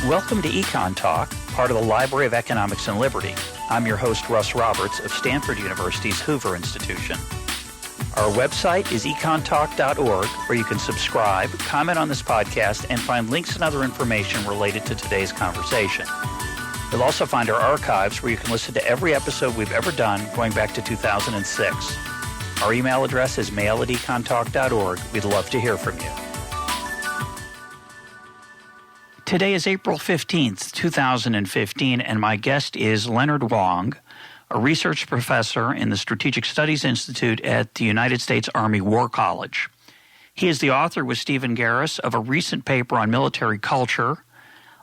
Welcome to EconTalk, part of the Library of Economics and Liberty. I'm your host, Russ Roberts of Stanford University's Hoover Institution. Our website is econtalk.org, where you can subscribe, comment on this podcast, and find links and other information related to today's conversation. You'll also find our archives, where you can listen to every episode we've ever done going back to 2006. Our email address is mail@econtalk.org. We'd love to hear from you. Today is April 15th, 2015, and my guest is Leonard Wong, a research professor in the Strategic Studies Institute at the United States Army War College. He is the author with Stephen Garris of a recent paper on military culture,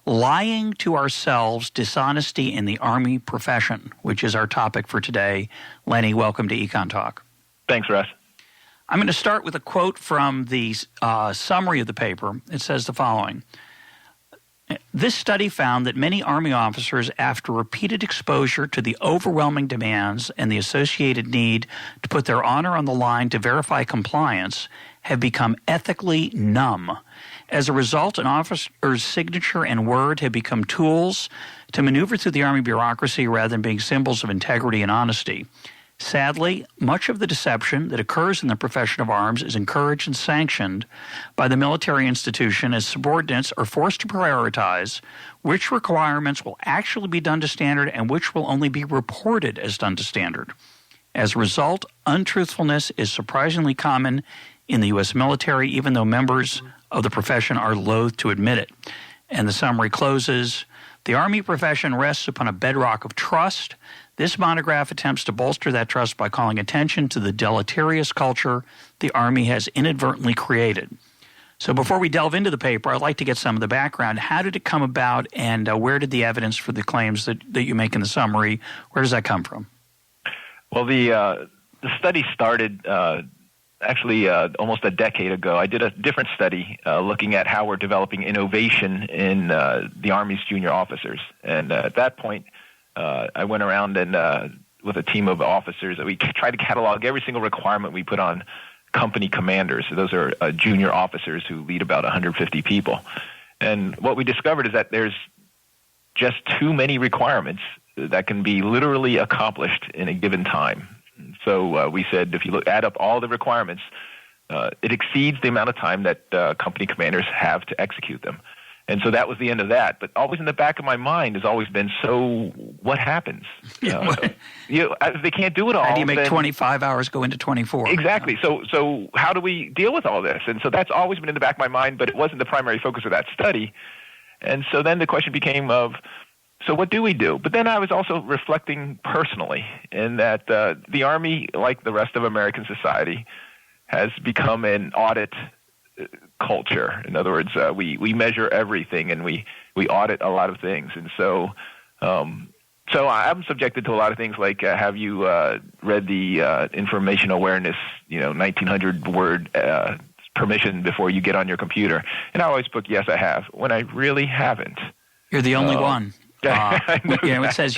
Lying to Ourselves, Dishonesty in the Army Profession, which is our topic for today. Lenny, welcome to EconTalk. Thanks, Russ. I'm going to start with a quote from the summary of the paper. It says the following. This study found that many Army officers, after repeated exposure to the overwhelming demands and the associated need to put their honor on the line to verify compliance, have become ethically numb. As a result, an officer's signature and word have become tools to maneuver through the Army bureaucracy rather than being symbols of integrity and honesty. Sadly, much of the deception that occurs in the profession of arms is encouraged and sanctioned by the military institution as subordinates are forced to prioritize which requirements will actually be done to standard and which will only be reported as done to standard. As a result, untruthfulness is surprisingly common in the U.S. military, even though members of the profession are loath to admit it. And the summary closes, the Army profession rests upon a bedrock of trust. This monograph attempts to bolster that trust by calling attention to the deleterious culture the Army has inadvertently created. So before we delve into the paper, I'd like to get some of the background. How did it come about, and where did the evidence for the claims that you make in the summary, where does that come from? Well, the study started actually almost a decade ago. I did a different study looking at how we're developing innovation in the Army's junior officers. And at that point, I went around and with a team of officers, we tried to catalog every single requirement we put on company commanders. So those are junior officers who lead about 150 people. And what we discovered is that there's just too many requirements that can be literally accomplished in a given time. So we said if you add up all the requirements, it exceeds the amount of time that company commanders have to execute them. And so that was the end of that. But always in the back of my mind has always been, so what happens? They can't do it all. How do you make 25 hours go into 24? Exactly. So how do we deal with all this? And so that's always been in the back of my mind, but it wasn't the primary focus of that study. And so then the question became of, so what do we do? But then I was also reflecting personally in that the Army, like the rest of American society, has become an audit culture. In other words, we measure everything and we audit a lot of things. And so I'm subjected to a lot of things like have you read the information awareness 1900 word permission before you get on your computer? And I always put yes, I have, when I really haven't. You're the only one. It says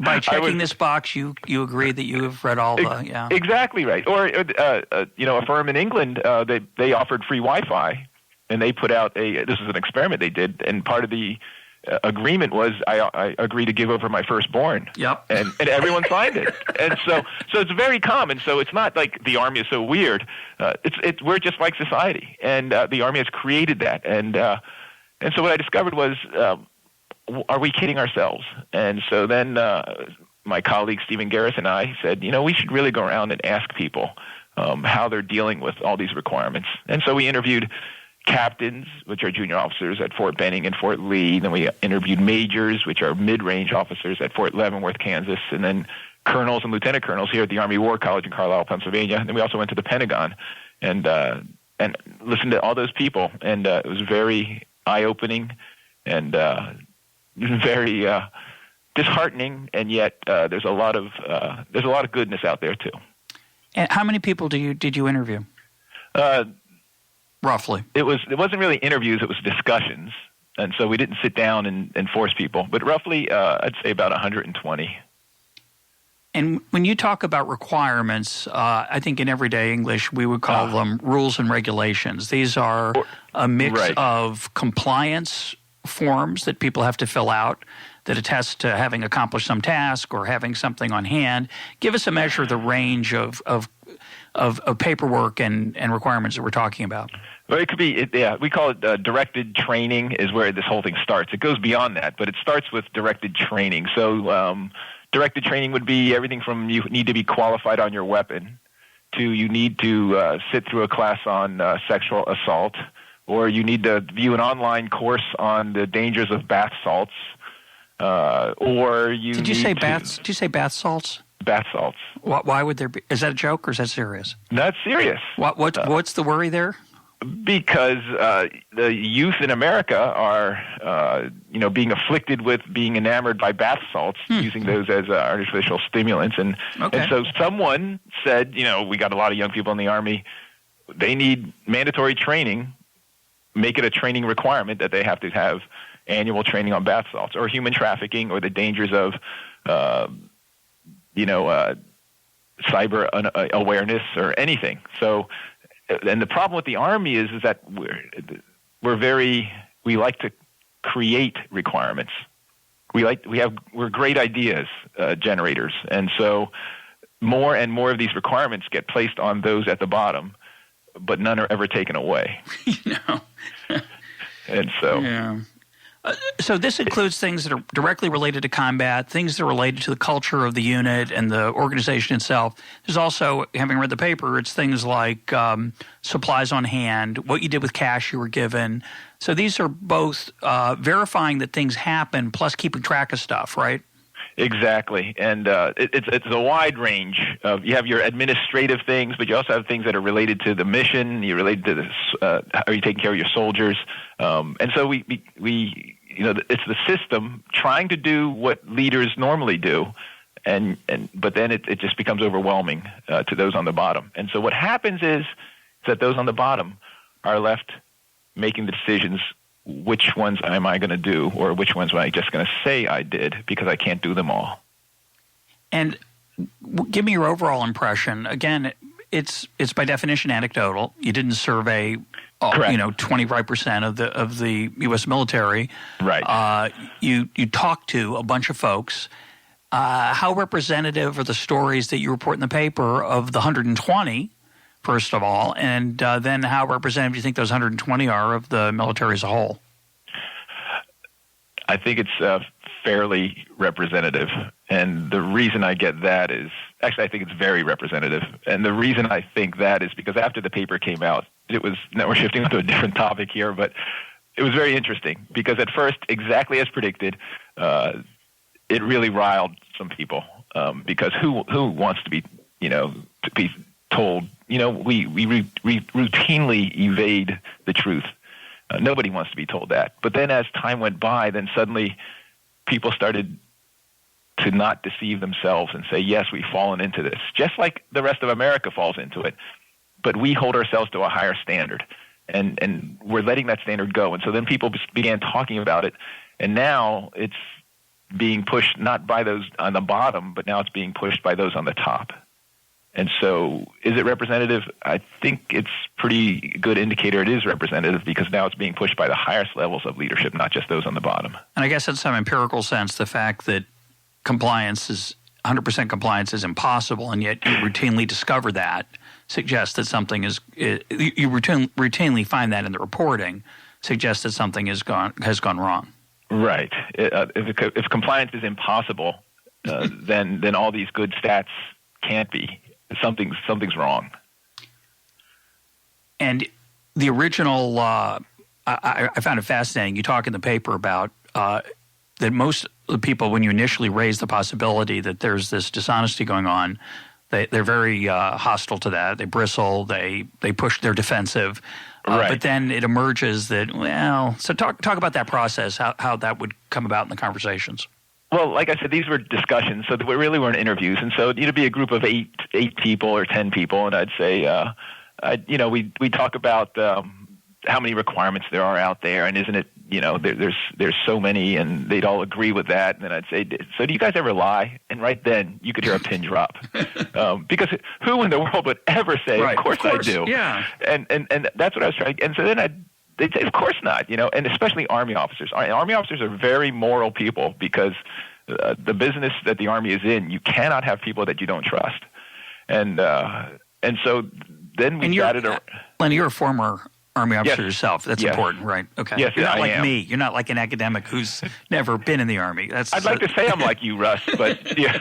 by checking this box, you agree that you have read all the Exactly right. Or a firm in England they offered free Wi-Fi, and they put out this is an experiment they did, and part of the agreement was I agree to give over my firstborn. Yep. And everyone signed it, and so it's very common. So it's not like the Army is so weird. We're just like society, and the Army has created that, and so what I discovered was. Are we kidding ourselves? And so then my colleague Stephen Garris and I said, we should really go around and ask people how they're dealing with all these requirements. And so we interviewed captains, which are junior officers at Fort Benning and Fort Lee. Then we interviewed majors, which are mid-range officers at Fort Leavenworth, Kansas. And then colonels and lieutenant colonels here at the Army War College in Carlisle, Pennsylvania. And then we also went to the Pentagon and listened to all those people. And it was very eye-opening and very disheartening, and yet there's a lot of goodness out there too. And how many people did you interview? Roughly, it wasn't really interviews; it was discussions, and so we didn't sit down and force people. But roughly, I'd say about 120. And when you talk about requirements, I think in everyday English we would call them rules and regulations. These are a mix of compliance forms that people have to fill out that attest to having accomplished some task or having something on hand. Give us a measure of the range of paperwork and requirements that we're talking about. Well, it could be, we call it directed training is where this whole thing starts. It goes beyond that, but it starts with directed training. So directed training would be everything from you need to be qualified on your weapon to you need to sit through a class on sexual assault, or you need to view an online course on the dangers of bath salts, or you Did you say bath salts? Bath salts. Why would there be? Is that a joke or is that serious? That's serious. What's the worry there? Because the youth in America are, being afflicted with being enamored by bath salts, using those as artificial stimulants, and so someone said, we got a lot of young people in the Army. They need mandatory training. Make it a training requirement that they have to have annual training on bath salts or human trafficking or the dangers of, cyber awareness or anything. So. And the problem with the Army is that we like to create requirements. We're great ideas generators, and so more and more of these requirements get placed on those at the bottom, but none are ever taken away. And so. Yeah. So this includes things that are directly related to combat, things that are related to the culture of the unit and the organization itself. There's also, having read the paper, it's things like supplies on hand, what you did with cash you were given. So these are both verifying that things happen plus keeping track of stuff, right? Exactly. And it's a wide range of, you have your administrative things, but you also have things that are related to the mission, you're related to how are you taking care of your soldiers. And so we it's the system trying to do what leaders normally do, but then it just becomes overwhelming to those on the bottom. And so what happens is that those on the bottom are left making the decisions, which ones am I going to do, or which ones am I just going to say I did because I can't do them all. And give me your overall impression. Again, it's by definition anecdotal. You didn't survey 25% of the U.S. military. Right. You talked to a bunch of folks. How representative are the stories that you report in the paper of the 120, first of all, and then how representative do you think those 120 are of the military as a whole? I think it's fairly representative, and the reason I get that is – actually, I think it's very representative, and the reason I think that is because after the paper came out, now we're shifting to a different topic here, but it was very interesting because at first, exactly as predicted, it really riled some people because who wants to be told, we routinely evade the truth. Nobody wants to be told that. But then as time went by, then suddenly people started to not deceive themselves and say, yes, we've fallen into this, just like the rest of America falls into it. But we hold ourselves to a higher standard, and we're letting that standard go. And so then people began talking about it, and now it's being pushed not by those on the bottom, but now it's being pushed by those on the top. And so is it representative? I think it's pretty good indicator it is representative because now it's being pushed by the highest levels of leadership, not just those on the bottom. And I guess in some empirical sense, the fact that 100% compliance is impossible, and yet you routinely discover that suggests that something is you routinely find that in the reporting suggests that something has gone wrong. Right. If compliance is impossible, then all these good stats can't be. Something's wrong. And the original, I found it fascinating. You talk in the paper about that most of the people, when you initially raise the possibility that there's this dishonesty going on, they're very hostile to that. They bristle. They push. They're defensive. Right. But then it emerges that, so talk about that process, how that would come about in the conversations. Well, like I said, these were discussions, so we really weren't interviews. And so it'd be a group of eight people or 10 people, and I'd say, we talk about how many requirements there are out there, and isn't it, there's so many, and they'd all agree with that. And then I'd say, so do you guys ever lie? And right then, you could hear a pin drop, because who in the world would ever say, right, of course I do? Yeah. And that's what I was trying. And so then I'd They'd say, of course not, and especially Army officers. Army officers are very moral people because the business that the Army is in, you cannot have people that you don't trust. And so then we got it. Lenny, you're a former Army officer yourself. That's yes. important, right? Okay. Yes, you're not I like am. me. You're not like an academic who's never been in the Army. I'd like to say I'm like you, Russ, but yeah.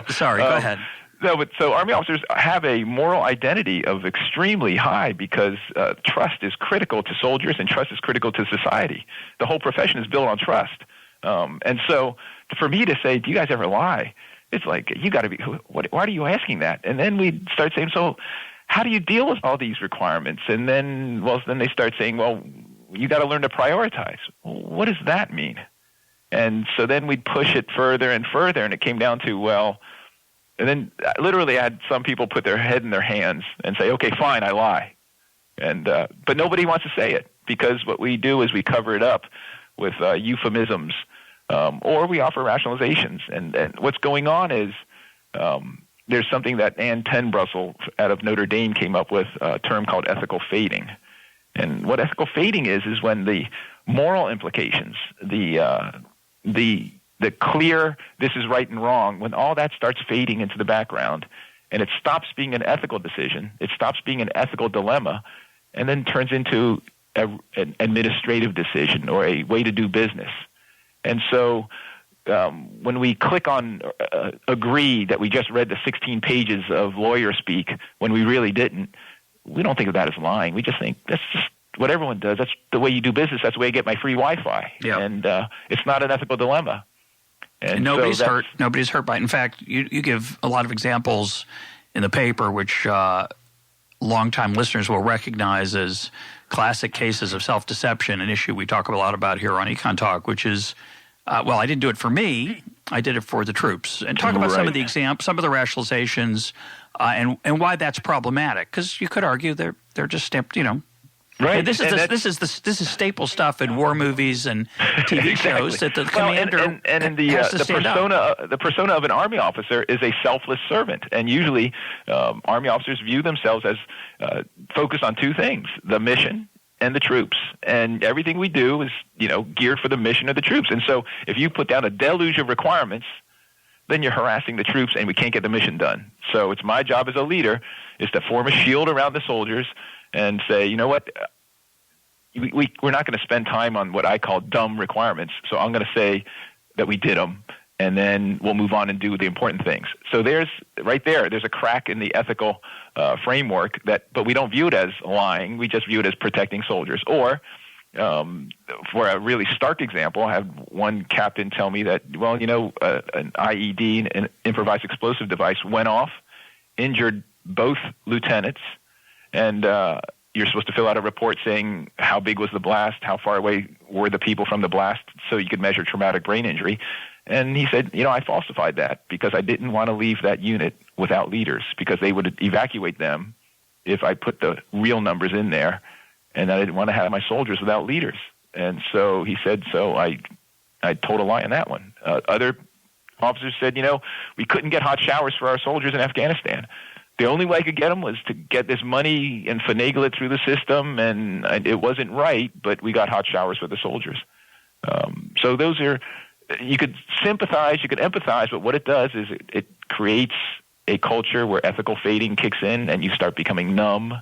Sorry, go ahead. No, but so Army officers have a moral identity of extremely high because trust is critical to soldiers and trust is critical to society. The whole profession is built on trust. And so for me to say, do you guys ever lie? It's like, you got to be, why are you asking that? And then we start saying, so how do you deal with all these requirements? And then they start saying, well, you got to learn to prioritize. What does that mean? And so then we'd push it further and further, and it came down to, and then literally I had some people put their head in their hands and say, okay, fine, I lie. And but nobody wants to say it because what we do is we cover it up with euphemisms or we offer rationalizations. And what's going on is there's something that Ann Tenbrussel out of Notre Dame came up with, a term called ethical fading. And what ethical fading is when the moral implications, the clear this is right and wrong, when all that starts fading into the background and it stops being an ethical decision, it stops being an ethical dilemma, and then turns into an administrative decision or a way to do business. And so when we click on agree that we just read the 16 pages of lawyer speak when we really didn't, we don't think of that as lying. We just think that's just what everyone does. That's the way you do business. That's the way you get my free Wi-Fi. Yep. And it's not an ethical dilemma. And nobody's hurt. Nobody's hurt by it. In fact, you give a lot of examples in the paper which longtime listeners will recognize as classic cases of self-deception, an issue we talk a lot about here on EconTalk, which is, I didn't do it for me. I did it for the troops. And talk about some of the examples, some of the rationalizations, and why that's problematic. Because you could argue they're just stamped, Right. This is staple stuff in war movies and TV shows that the commander the persona of an Army officer is a selfless servant, and usually Army officers view themselves as focused on two things: the mission and the troops. And everything we do is geared for the mission of the troops. And so if you put down a deluge of requirements, then you're harassing the troops, and we can't get the mission done. So it's my job as a leader is to form a shield around the soldiers and say, you know what, we're not going to spend time on what I call dumb requirements. So I'm going to say that we did them, and then we'll move on and do the important things. So there's a crack in the ethical framework but we don't view it as lying. We just view it as protecting soldiers. Or for a really stark example, I had one captain tell me that, an IED, an improvised explosive device, went off, injured both lieutenants, and you're supposed to fill out a report saying how big was the blast, how far away were the people from the blast, so you could measure traumatic brain injury. And he said, I falsified that because I didn't want to leave that unit without leaders, because they would evacuate them if I put the real numbers in there, and I didn't want to have my soldiers without leaders. And so he said, so I told a lie on that one. Other officers said, we couldn't get hot showers for our soldiers in Afghanistan. The only way I could get them was to get this money and finagle it through the system, and it wasn't right, but we got hot showers for the soldiers. So those are, you could sympathize, you could empathize, but what it does is it creates a culture where ethical fading kicks in and you start becoming numb,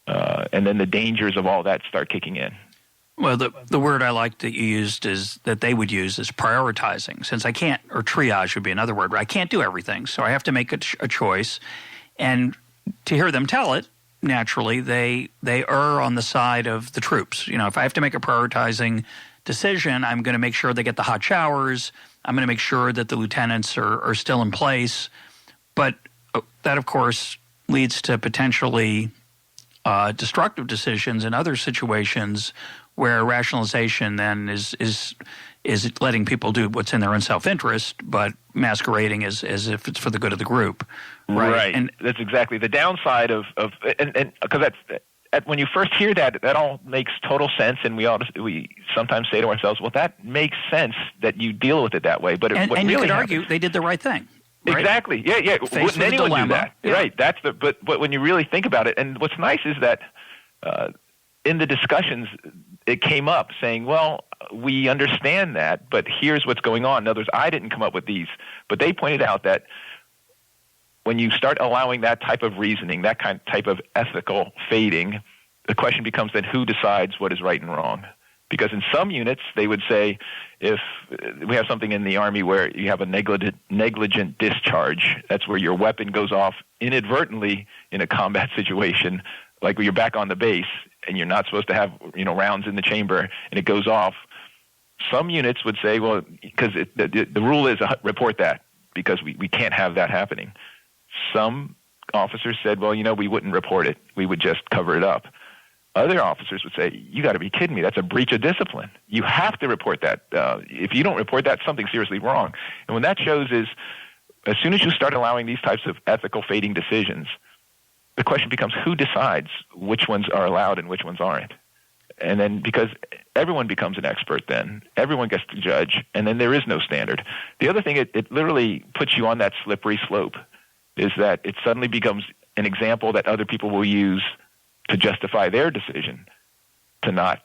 and then the dangers of all that start kicking in. Well, the word I like that you used that they would use is prioritizing. Since I can't, or triage would be another word, I can't do everything, so I have to make a choice. And to hear them tell it, naturally, they err on the side of the troops. If I have to make a prioritizing decision, I'm going to make sure they get the hot showers. I'm going to make sure that the lieutenants are still in place. But that, of course, leads to potentially destructive decisions in other situations where rationalization then is letting people do what's in their own self-interest, but masquerading as if it's for the good of the group. Right. And that's exactly the downside of because when you first hear that all makes total sense, and we sometimes say to ourselves, well, that makes sense that you deal with it that way. But and really you could argue they did the right thing. Right? Exactly. Yeah. Wouldn't anyone do that? Yeah. Right. But when you really think about it, and what's nice is that in the discussions, it came up saying, well, we understand that, but here's what's going on. In other words, I didn't come up with these, but they pointed out that when you start allowing that type of reasoning, that type of ethical fading, the question becomes then who decides what is right and wrong? Because in some units, they would say, if we have something in the Army where you have a negligent discharge, that's where your weapon goes off inadvertently in a combat situation, like when you're back on the base and you're not supposed to have rounds in the chamber and it goes off. Some units would say, well, because the rule is report that because we can't have that happening. Some officers said, well, we wouldn't report it. We would just cover it up. Other officers would say, you got to be kidding me. That's a breach of discipline. You have to report that. If you don't report that, something's seriously wrong. And what that shows is as soon as you start allowing these types of ethical fading decisions, the question becomes who decides which ones are allowed and which ones aren't. And then because everyone becomes an expert then, everyone gets to judge, and then there is no standard. The other thing, it literally puts you on that slippery slope, is that it suddenly becomes an example that other people will use to justify their decision to not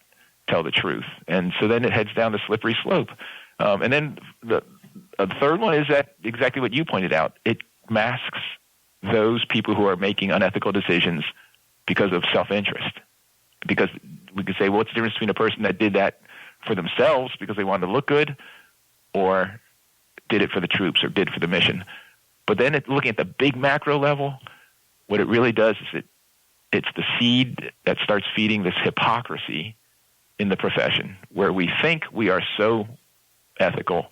tell the truth. And so then it heads down the slippery slope. And then the third one is that exactly what you pointed out. It masks those people who are making unethical decisions because of self-interest. Because we could say, well, what's the difference between a person that did that for themselves because they wanted to look good or did it for the troops or did it for the mission? But then looking at the big macro level, what it really does is it's the seed that starts feeding this hypocrisy in the profession where we think we are so ethical,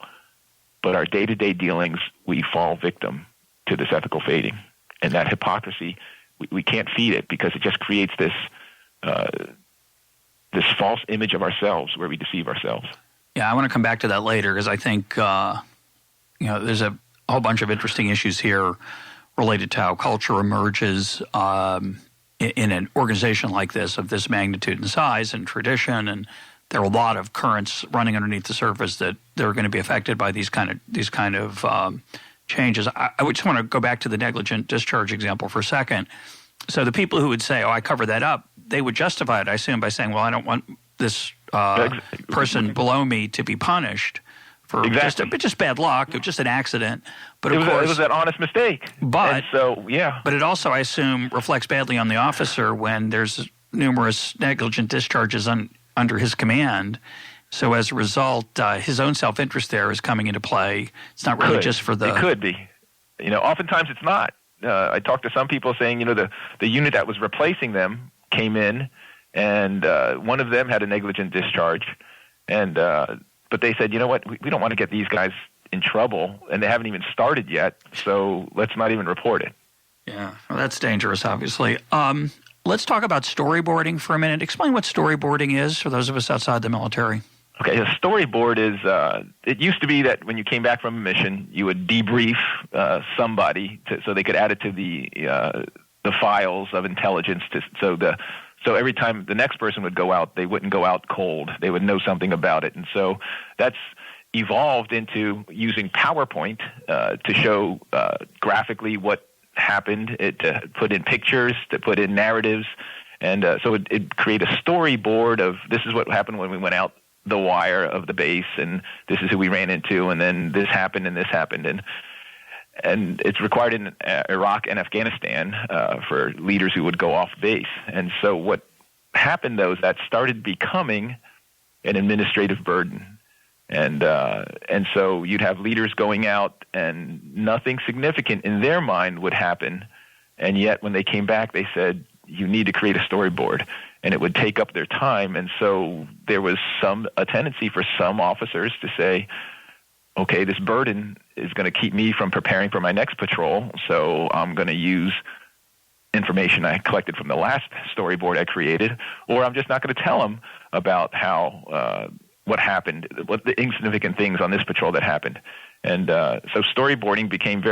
but our day-to-day dealings, we fall victim to this ethical fading. And that hypocrisy, we can't feed it because it just creates this false image of ourselves where we deceive ourselves. Yeah, I want to come back to that later because I think there's a whole bunch of interesting issues here related to how culture emerges in an organization like this of this magnitude and size and tradition, and there are a lot of currents running underneath the surface that they're going to be affected by these kind of changes. I would just want to go back to the negligent discharge example for a second. So the people who would say, "Oh, I covered that up," they would justify it, I assume, by saying, "Well, I don't want this person below me to be punished for just bad luck. It was just an accident." But of course, it was an honest mistake. But But it also, I assume, reflects badly on the officer when there's numerous negligent discharges under his command. So as a result, his own self-interest there is coming into play. It's not really just for the. It could be. Oftentimes it's not. I talked to some people saying, the unit that was replacing them came in, and one of them had a negligent discharge, and but they said, you know what, we don't want to get these guys in trouble, and they haven't even started yet, so let's not even report it. Yeah, well, that's dangerous, obviously. Let's talk about storyboarding for a minute. Explain what storyboarding is for those of us outside the military. Okay, a storyboard is, it used to be that when you came back from a mission, you would debrief somebody so they could add it to the files of intelligence. So every time the next person would go out, they wouldn't go out cold. They would know something about it. And so that's evolved into using PowerPoint to show graphically what happened, to put in pictures, to put in narratives. And so it create a storyboard of this is what happened when we went out the wire of the base, and this is who we ran into, and then this happened and this happened. And it's required in Iraq and Afghanistan for leaders who would go off base. And so what happened, though, is that started becoming an administrative burden. And so you'd have leaders going out and nothing significant in their mind would happen. And yet when they came back, they said, you need to create a storyboard. And it would take up their time. And so there was a tendency for some officers to say, okay, this burden is going to keep me from preparing for my next patrol, so I'm going to use information I collected from the last storyboard I created, or I'm just not going to tell them about what happened, what the insignificant things on this patrol that happened. And so storyboarding became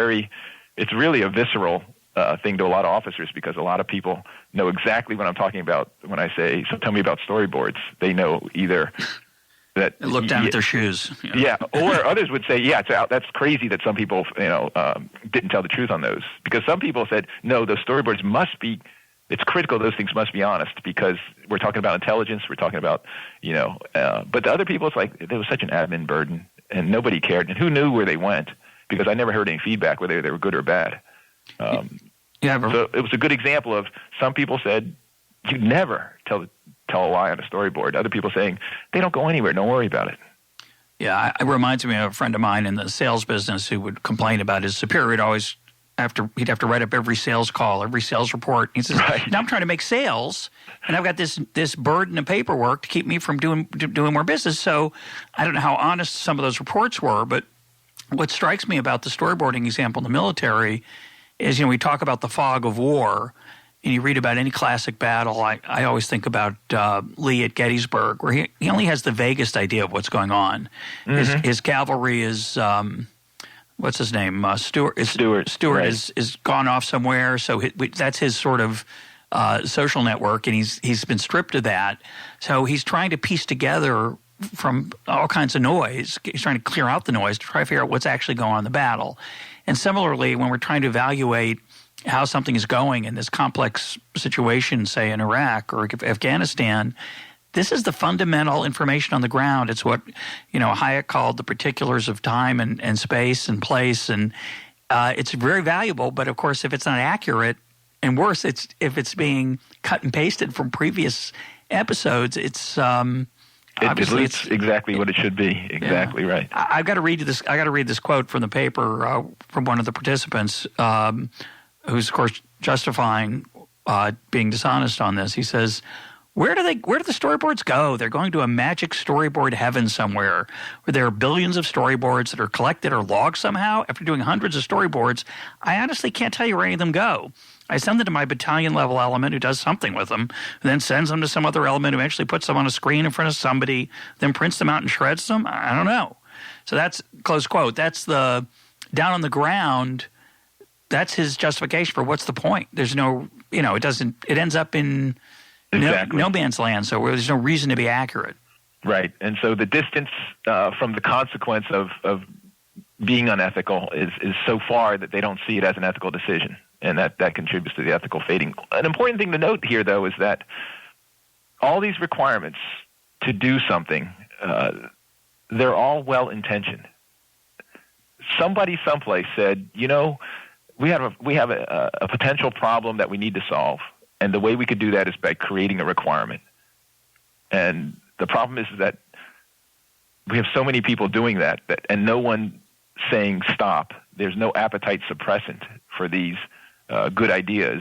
it's really a visceral thing to a lot of officers because a lot of people know exactly what I'm talking about when I say, so tell me about storyboards. They know either that look down at their shoes. Yeah, or others would say, yeah, that's crazy that some people didn't tell the truth on those, because some people said, no, those storyboards must be it's critical those things must be honest, because we're talking about intelligence, we're talking about, but the other people, it's like there was such an admin burden and nobody cared. And who knew where they went? Because I never heard any feedback whether they were good or bad. So it was a good example of some people said, you never tell a lie on a storyboard. Other people saying, they don't go anywhere, don't worry about it. Yeah, it reminds me of a friend of mine in the sales business who would complain about his superior. He'd have to write up every sales call, every sales report. He says, now I'm trying to make sales, and I've got this burden of paperwork to keep me from doing more business. So I don't know how honest some of those reports were, but what strikes me about the storyboarding example in the military is, we talk about the fog of war, and you read about any classic battle. I always think about Lee at Gettysburg, where he only has the vaguest idea of what's going on. Mm-hmm. His cavalry is what's his name? Stewart right. is gone off somewhere, so that's his sort of social network, and he's been stripped of that. So he's trying to piece together from all kinds of noise. He's trying to clear out the noise to try to figure out what's actually going on in the battle. And similarly, when we're trying to evaluate how something is going in this complex situation, say in Iraq or Afghanistan, this is the fundamental information on the ground. It's what, Hayek called the particulars of time and space and place. And it's very valuable, but of course, if it's not accurate, and worse, if it's being cut and pasted from previous episodes, it's obviously it's exactly what it should be. Exactly right. I've got to read this. I got to read this quote from the paper from one of the participants, who's of course justifying being dishonest on this. He says, Where do the storyboards go? They're going to a magic storyboard heaven somewhere where there are billions of storyboards that are collected or logged somehow. After doing hundreds of storyboards, I honestly can't tell you where any of them go. I send them to my battalion-level element who does something with them, who then sends them to some other element who actually puts them on a screen in front of somebody, then prints them out and shreds them. I don't know. So that's, close quote, that's the down on the ground, that's his justification for what's the point. There's no, it ends up in no man's land, so there's no reason to be accurate. Right. And so the distance from the consequence of being unethical is so far that they don't see it as an ethical decision. And that contributes to the ethical fading. An important thing to note here, though, is that all these requirements to do something, they're all well-intentioned. Somebody someplace said, we have a potential problem that we need to solve, and the way we could do that is by creating a requirement. And the problem is that we have so many people doing that and no one saying stop. There's no appetite suppressant for these good ideas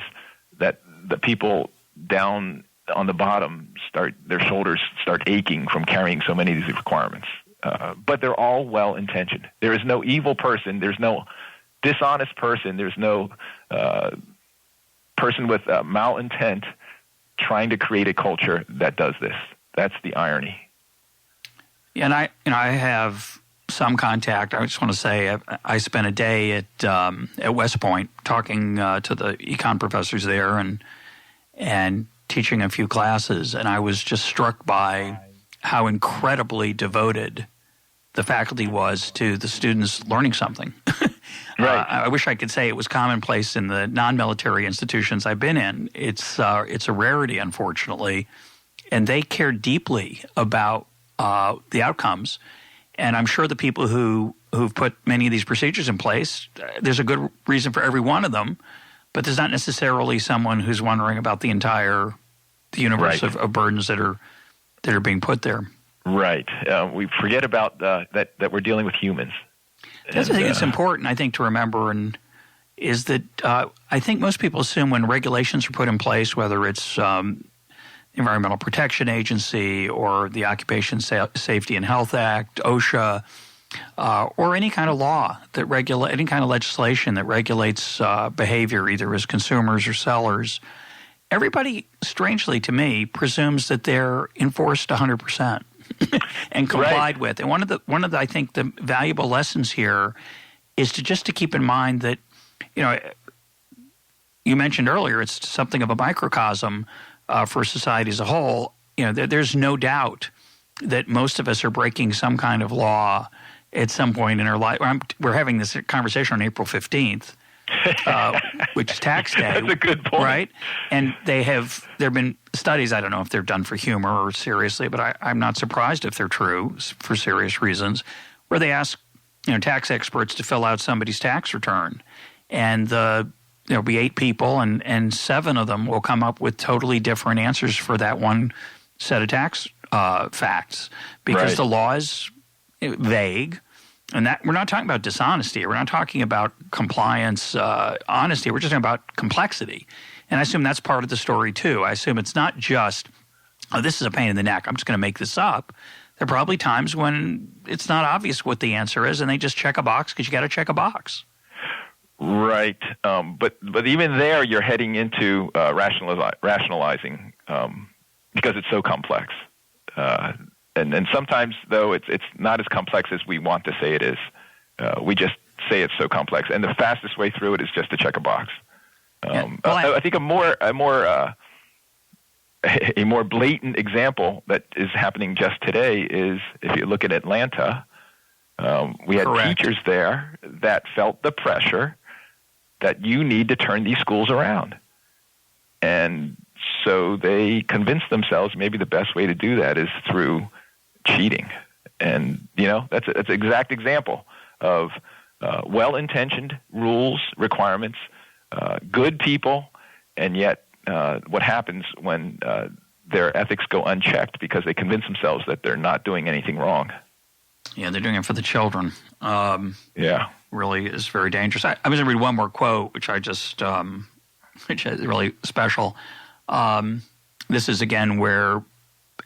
that the people down on the bottom their shoulders start aching from carrying so many of these requirements. But they're all well-intentioned. There is no evil person. There's no dishonest person. There's no person with malintent trying to create a culture that does this. That's the irony. Yeah, and I have some contact. I just want to say I spent a day at West Point talking to the econ professors there and teaching a few classes, and I was just struck by how incredibly devoted the faculty was to the students learning something. Right. I wish I could say it was commonplace in the non-military institutions I've been in. It's a rarity, unfortunately, and they care deeply about the outcomes. And I'm sure the people who've put many of these procedures in place, there's a good reason for every one of them, but there's not necessarily someone who's wondering about the universe right. of burdens that are being put there. Right. We forget about that we're dealing with humans. The other thing that's important, I think, to remember is that I think most people assume when regulations are put in place, whether it's Environmental Protection Agency or the Occupation Safety and Health Act, OSHA, or any kind of law that any kind of legislation that regulates behavior, either as consumers or sellers, everybody, strangely to me, presumes that they're enforced 100% and complied right. with. And one of the I think the valuable lessons here is to keep in mind that, you mentioned earlier, it's something of a microcosm for society as a whole. There's no doubt that most of us are breaking some kind of law at some point in our life. We're having this conversation on April 15th. which is tax day. That's a good point. Right? And there have been studies, I don't know if they're done for humor or seriously, but I'm not surprised if they're true for serious reasons, where they ask tax experts to fill out somebody's tax return. And there'll be 8 people, and 7 of them will come up with totally different answers for that one set of tax facts, because the law is vague. And that we're not talking about dishonesty. We're not talking about compliance, honesty. We're just talking about complexity. And I assume that's part of the story too. I assume it's not just, oh, this is a pain in the neck, I'm just going to make this up. There are probably times when it's not obvious what the answer is, and they just check a box because you got to check a box. Right. But even there, you're heading into rationalizing because it's so complex. And sometimes, though, it's not as complex as we want to say it is. We just say it's so complex, and the fastest way through it is just to check a box. I think a more blatant example that is happening just today is if you look at Atlanta. We had teachers there that felt the pressure that you need to turn these schools around, and so they convinced themselves maybe the best way to do that is through cheating. And that's an exact example of well-intentioned rules, requirements, good people, and yet what happens when their ethics go unchecked because they convince themselves that they're not doing anything wrong. Yeah, they're doing it for the children. Really is very dangerous. I was going to read one more quote, which I just, which is really special. This is again where,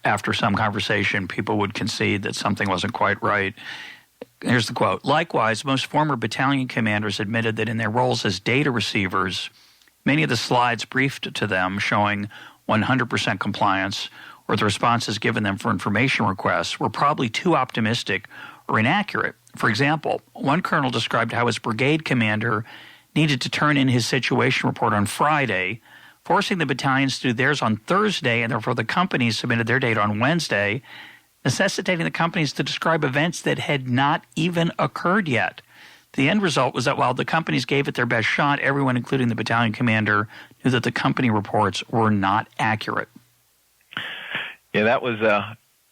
after some conversation, people would concede that something wasn't quite right. Here's the quote. Likewise, most former battalion commanders admitted that in their roles as data receivers, many of the slides briefed to them showing 100% compliance or the responses given them for information requests were probably too optimistic or inaccurate. For example, one colonel described how his brigade commander needed to turn in his situation report on Friday, forcing the battalions to do theirs on Thursday, and therefore the companies submitted their data on Wednesday, necessitating the companies to describe events that had not even occurred yet. The end result was that while the companies gave it their best shot, everyone, including the battalion commander, knew that the company reports were not accurate. Yeah, that was,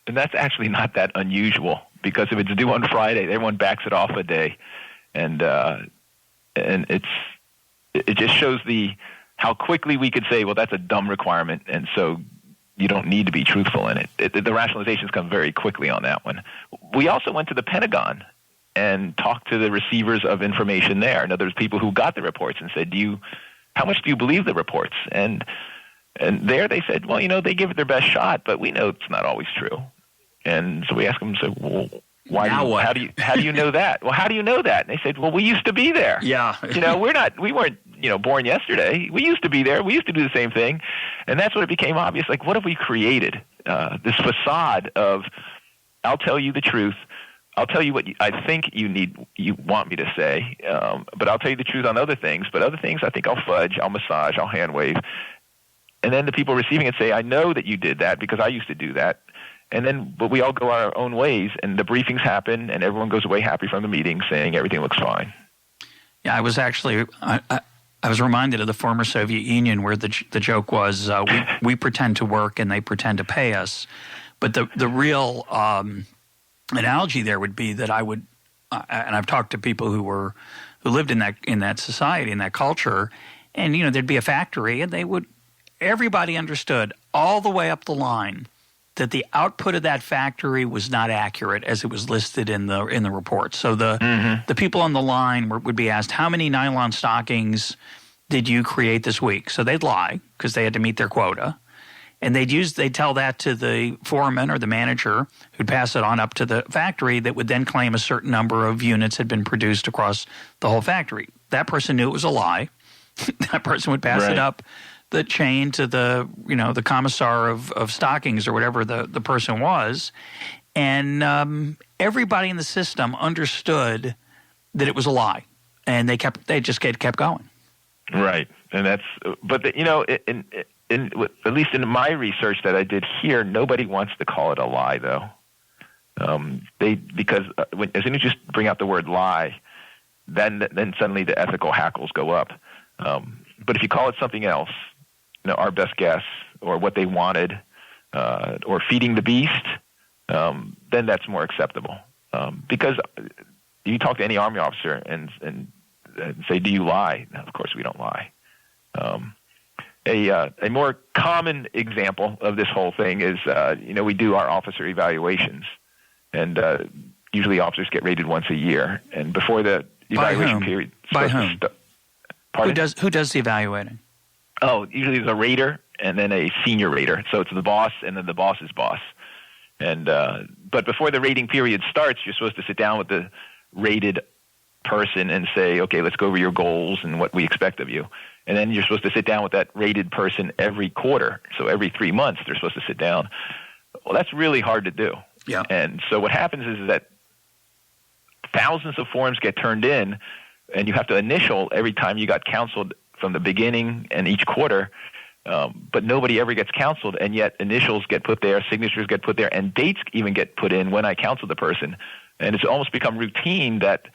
and that's actually not that unusual, because if it's due on Friday, everyone backs it off a day, and it just shows how quickly we could say, well, that's a dumb requirement, and so you don't need to be truthful in it. The rationalizations come very quickly on that one. We also went to the Pentagon and talked to the receivers of information there. In other words, people who got the reports and said, how much do you believe the reports? And there they said, well, they give it their best shot, but we know it's not always true. And so we asked them, so, well, how do you know that? Well, how do you know that? And they said, well, we used to be there. Yeah. we weren't, born yesterday. We used to be there. We used to do the same thing. And that's when it became obvious, like, what have we created? This facade of, I'll tell you the truth. I'll tell you what I think you want me to say, but I'll tell you the truth on other things. But other things, I think I'll fudge, I'll massage, I'll hand wave. And then the people receiving it say, I know that you did that because I used to do that. And then, but we all go our own ways, and the briefings happen, and everyone goes away happy from the meeting, saying everything looks fine. Yeah, I was actually I was reminded of the former Soviet Union, where the joke was we pretend to work and they pretend to pay us. But the real analogy there would be that I would, and I've talked to people who lived in that society, in that culture, and there'd be a factory, and everybody understood all the way up the line that the output of that factory was not accurate as it was listed in the report. So the people on the line would be asked, how many nylon stockings did you create this week? So they'd lie because they had to meet their quota. And they'd tell that to the foreman or the manager, who'd pass it on up to the factory, that would then claim a certain number of units had been produced across the whole factory. That person knew it was a lie. That person would pass it up the chain to the commissar of stockings or whatever the person was, and everybody in the system understood that it was a lie, and they just kept going. Right, and that's at least in my research that I did here, nobody wants to call it a lie, though. Because as soon as you just bring out the word lie, then suddenly the ethical hackles go up. But if you call it something else, our best guess, or what they wanted, or feeding the beast, then that's more acceptable. Because you talk to any Army officer and say, "Do you lie?" No, of course we don't lie. A more common example of this whole thing is, we do our officer evaluations, and usually officers get rated once a year, and before the evaluation period. By whom? Who does the evaluating? Oh, usually there's a rater and then a senior rater. So it's the boss and then the boss's boss. And but before the rating period starts, you're supposed to sit down with the rated person and say, okay, let's go over your goals and what we expect of you. And then you're supposed to sit down with that rated person every quarter. So every 3 months, they're supposed to sit down. Well, that's really hard to do. Yeah. And so what happens is that thousands of forms get turned in, and you have to initial every time you got counseled from the beginning and each quarter, but nobody ever gets counseled, and yet initials get put there, signatures get put there, and dates even get put in when I counsel the person. And it's almost become routine that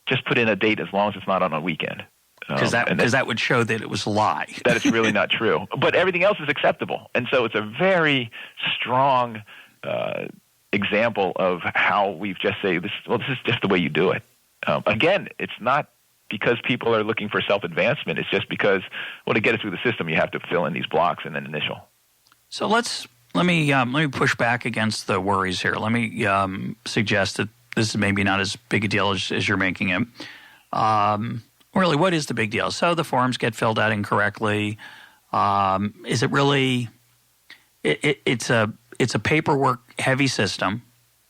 just put in a date as long as it's not on a weekend. Because that would show that it was a lie. That it's really not true. But everything else is acceptable. And so it's a very strong example of how we've just say, this is just the way you do it. Again, it's not because people are looking for self-advancement. It's just because, to get it through the system, you have to fill in these blocks and then initial. So let me push back against the worries here. Let me suggest that this is maybe not as big a deal as you're making it. Really, what is the big deal? So the forms get filled out incorrectly. Is it really? It's a paperwork heavy system,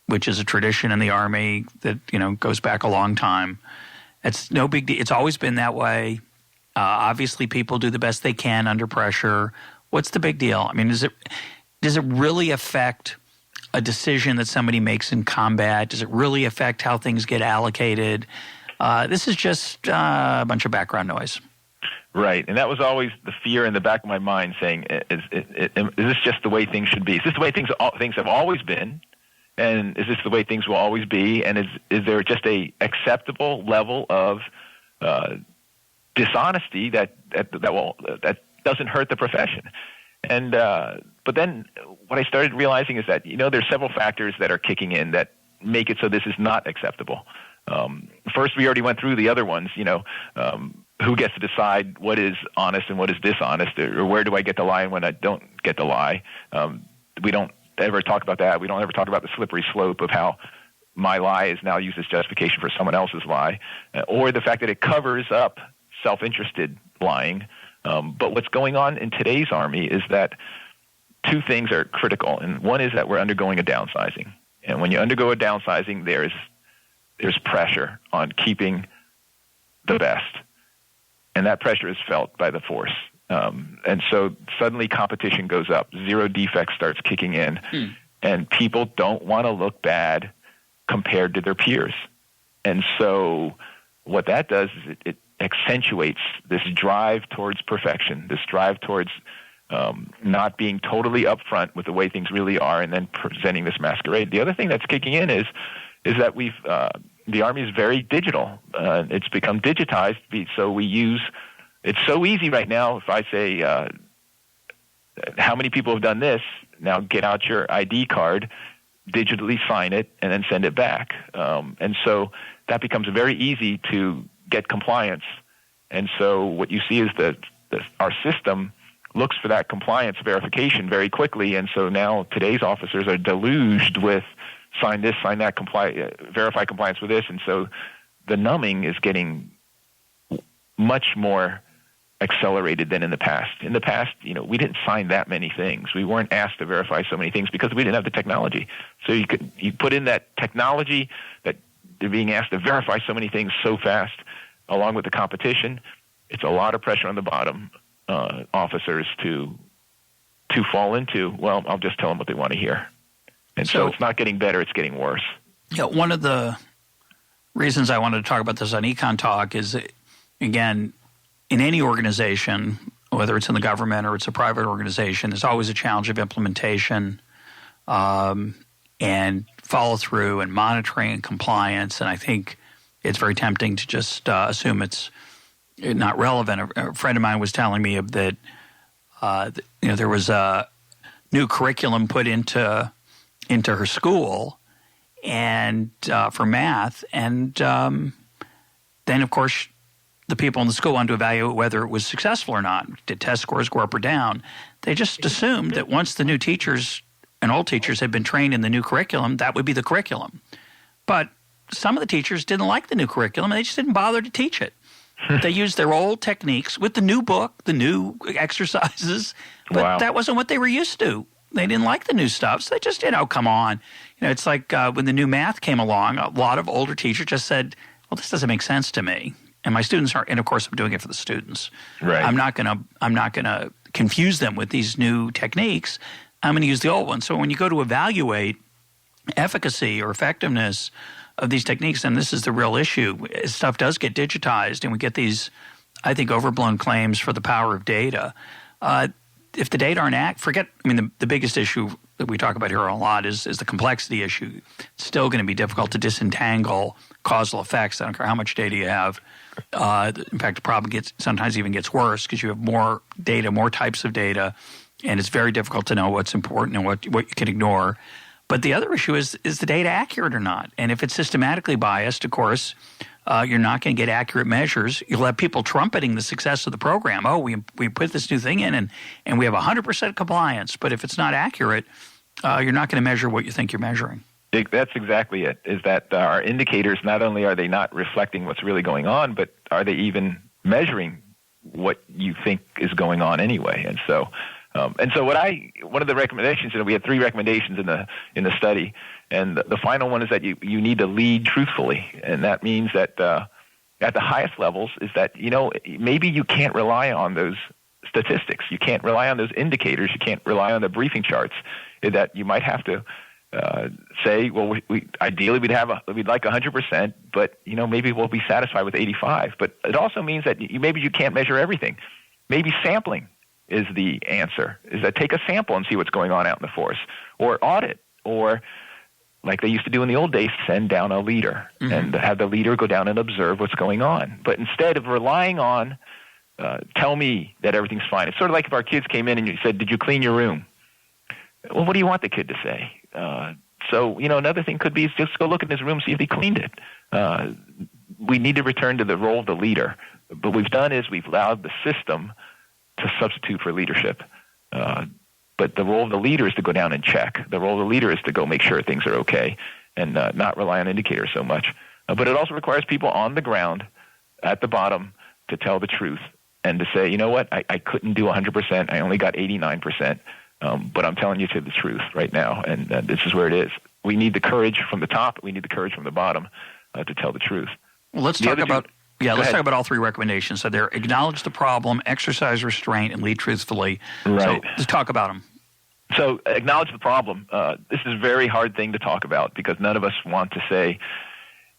which is a tradition in the Army that goes back a long time. It's no big deal. It's always been that way. Obviously, people do the best they can under pressure. What's the big deal? I mean, does it really affect a decision that somebody makes in combat? Does it really affect how things get allocated? This is just a bunch of background noise. Right, and that was always the fear in the back of my mind, saying, is this just the way things should be? Is this the way things have always been? And is this the way things will always be? And is there just a acceptable level of dishonesty that doesn't hurt the profession? And but then what I started realizing is that there's several factors that are kicking in that make it so this is not acceptable. First, we already went through the other ones. Who gets to decide what is honest and what is dishonest, or where do I get the lie and when I don't get the lie? We don't ever talk about that. We don't ever talk about the slippery slope of how my lie is now used as justification for someone else's lie, or the fact that it covers up self-interested lying. But what's going on in today's Army is that two things are critical, and one is that we're undergoing a downsizing. And when you undergo a downsizing, there's pressure on keeping the best. And that pressure is felt by the force. And so suddenly competition goes up. Zero defects starts kicking in. And people don't want to look bad compared to their peers. And so what that does is it accentuates this drive towards perfection, this drive towards not being totally upfront with the way things really are and then presenting this masquerade. The other thing that's kicking in is that the Army is very digital. It's become digitized, so it's so easy right now. If I say, how many people have done this? Now get out your ID card, digitally sign it, and then send it back. And so that becomes very easy to get compliance. And so what you see is that our system looks for that compliance verification very quickly. And so now today's officers are deluged with sign this, sign that, verify compliance with this. And so the numbing is getting much more accelerated than in the past. In the past, we didn't sign that many things. We weren't asked to verify so many things because we didn't have the technology. So you put in that technology that they're being asked to verify so many things so fast, along with the competition. It's a lot of pressure on the bottom officers to fall into. Well, I'll just tell them what they want to hear. And so it's not getting better, it's getting worse. Yeah, one of the reasons I wanted to talk about this on EconTalk is, again, in any organization, whether it's in the government or it's a private organization, there's always a challenge of implementation and follow-through and monitoring and compliance. And I think it's very tempting to just assume it's not relevant. A friend of mine was telling me that there was a new curriculum put into her school and for math, and then of course the people in the school wanted to evaluate whether it was successful or not. Did test scores go up or down? They just assumed that once the new teachers and old teachers had been trained in the new curriculum, that would be the curriculum. But some of the teachers didn't like the new curriculum, and they just didn't bother to teach it. They used their old techniques with the new book, the new exercises, but that wasn't what they were used to. They didn't like the new stuff, so they just, come on. It's like when the new math came along, a lot of older teachers just said, well, this doesn't make sense to me. And my students aren't, and of course I'm doing it for the students. Right. I'm not gonna confuse them with these new techniques. I'm going to use the old ones. So when you go to evaluate efficacy or effectiveness of these techniques, and this is the real issue, stuff does get digitized, and we get these, I think, overblown claims for the power of data. If the data aren't the biggest issue that we talk about here a lot is the complexity issue. It's still going to be difficult to disentangle causal effects. I don't care how much data you have. In fact, the problem sometimes even gets worse because you have more data, more types of data, and it's very difficult to know what's important and what you can ignore. But the other issue is the data accurate or not? And if it's systematically biased, of course, you're not going to get accurate measures. You'll have people trumpeting the success of the program. Oh, we put this new thing in and we have 100% compliance. But if it's not accurate, you're not going to measure what you think you're measuring. That's exactly it, is that our indicators, not only are they not reflecting what's really going on, but are they even measuring what you think is going on anyway? And so one of the recommendations, we had 3 recommendations in the study, and the final one is that you need to lead truthfully, and that means that at the highest levels is that maybe you can't rely on those statistics, you can't rely on those indicators, you can't rely on the briefing charts. That you might have to say, well, we ideally we'd like 100%, but maybe we'll be satisfied with 85. But it also means that maybe you can't measure everything. Maybe sampling is the answer, is that take a sample and see what's going on out in the forest, or audit, or like they used to do in the old days, send down a leader and have the leader go down and observe what's going on. But instead of relying on, tell me that everything's fine. It's sort of like if our kids came in and you said, did you clean your room? Well, what do you want the kid to say? So another thing could be is just go look in his room, see if he cleaned it. We need to return to the role of the leader. But what we've done is we've allowed the system to substitute for leadership. But the role of the leader is to go down and check. The role of the leader is to go make sure things are okay and not rely on indicators so much. But it also requires people on the ground at the bottom to tell the truth and to say, you know what, I couldn't do 100%. I only got 89%. But I'm telling you the truth right now, and this is where it is. We need the courage from the top. We need the courage from the bottom to tell the truth. Well, let's talk about all 3 recommendations. So they're acknowledge the problem, exercise restraint, and lead truthfully. Right. So let's talk about them. So acknowledge the problem. This is a very hard thing to talk about because none of us want to say,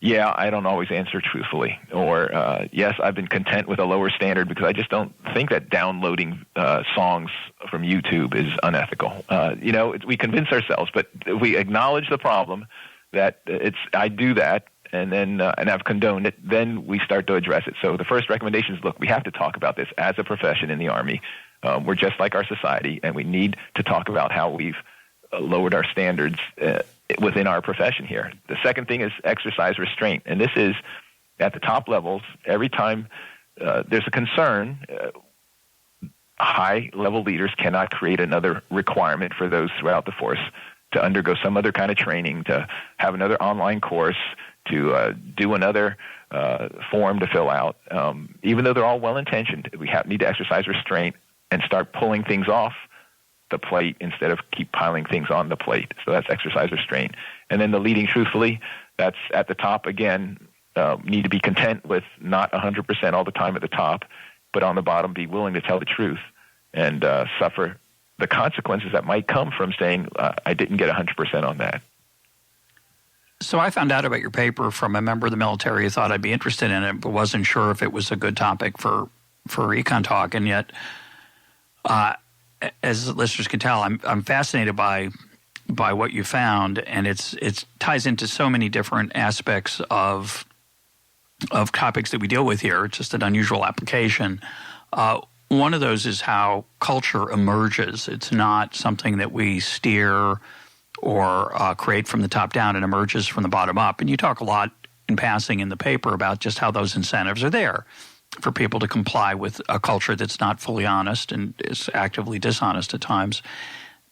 yeah, I don't always answer truthfully, or yes, I've been content with a lower standard because I just don't think that downloading songs from YouTube is unethical. We convince ourselves, but if we acknowledge the problem that I do that and then and I've condoned it, then we start to address it. So the first recommendation is, look, we have to talk about this as a profession in the Army. We're just like our society, and we need to talk about how we've lowered our standards within our profession here. The second thing is exercise restraint, and this is at the top levels. Every time there's a concern, high-level leaders cannot create another requirement for those throughout the force to undergo some other kind of training, to have another online course, to do another form to fill out. Even though they're all well-intentioned, we need to exercise restraint and start pulling things off the plate instead of keep piling things on the plate. So that's exercise restraint. And then the leading truthfully, that's at the top again, need to be content with not 100% all the time at the top, but on the bottom be willing to tell the truth and suffer the consequences that might come from saying, I didn't get 100% on that. So I found out about your paper from a member of the military who thought I'd be interested in it, but wasn't sure if it was a good topic for EconTalk, and yet as listeners can tell, I'm fascinated by what you found, and it ties into so many different aspects of of topics that we deal with here. It's just an unusual application. One of those is how culture emerges. It's not something that we steer or create from the top down. It emerges from the bottom up. And you talk a lot in passing in the paper about just how those incentives are there for people to comply with a culture that's not fully honest and is actively dishonest at times.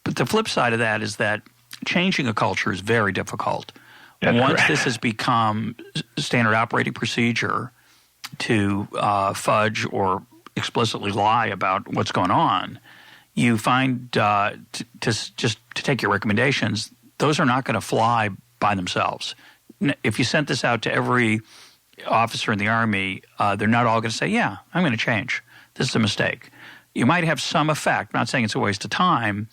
But the flip side of that is that changing a culture is very difficult. That's Once correct. this has become standard operating procedure to fudge or explicitly lie about what's going on, you find to take your recommendations, those are not going to fly by themselves. If you sent this out to every officer in the Army, they're not all going to say, yeah, I'm going to change. This is a mistake. You might have some effect. I'm not saying it's a waste of time,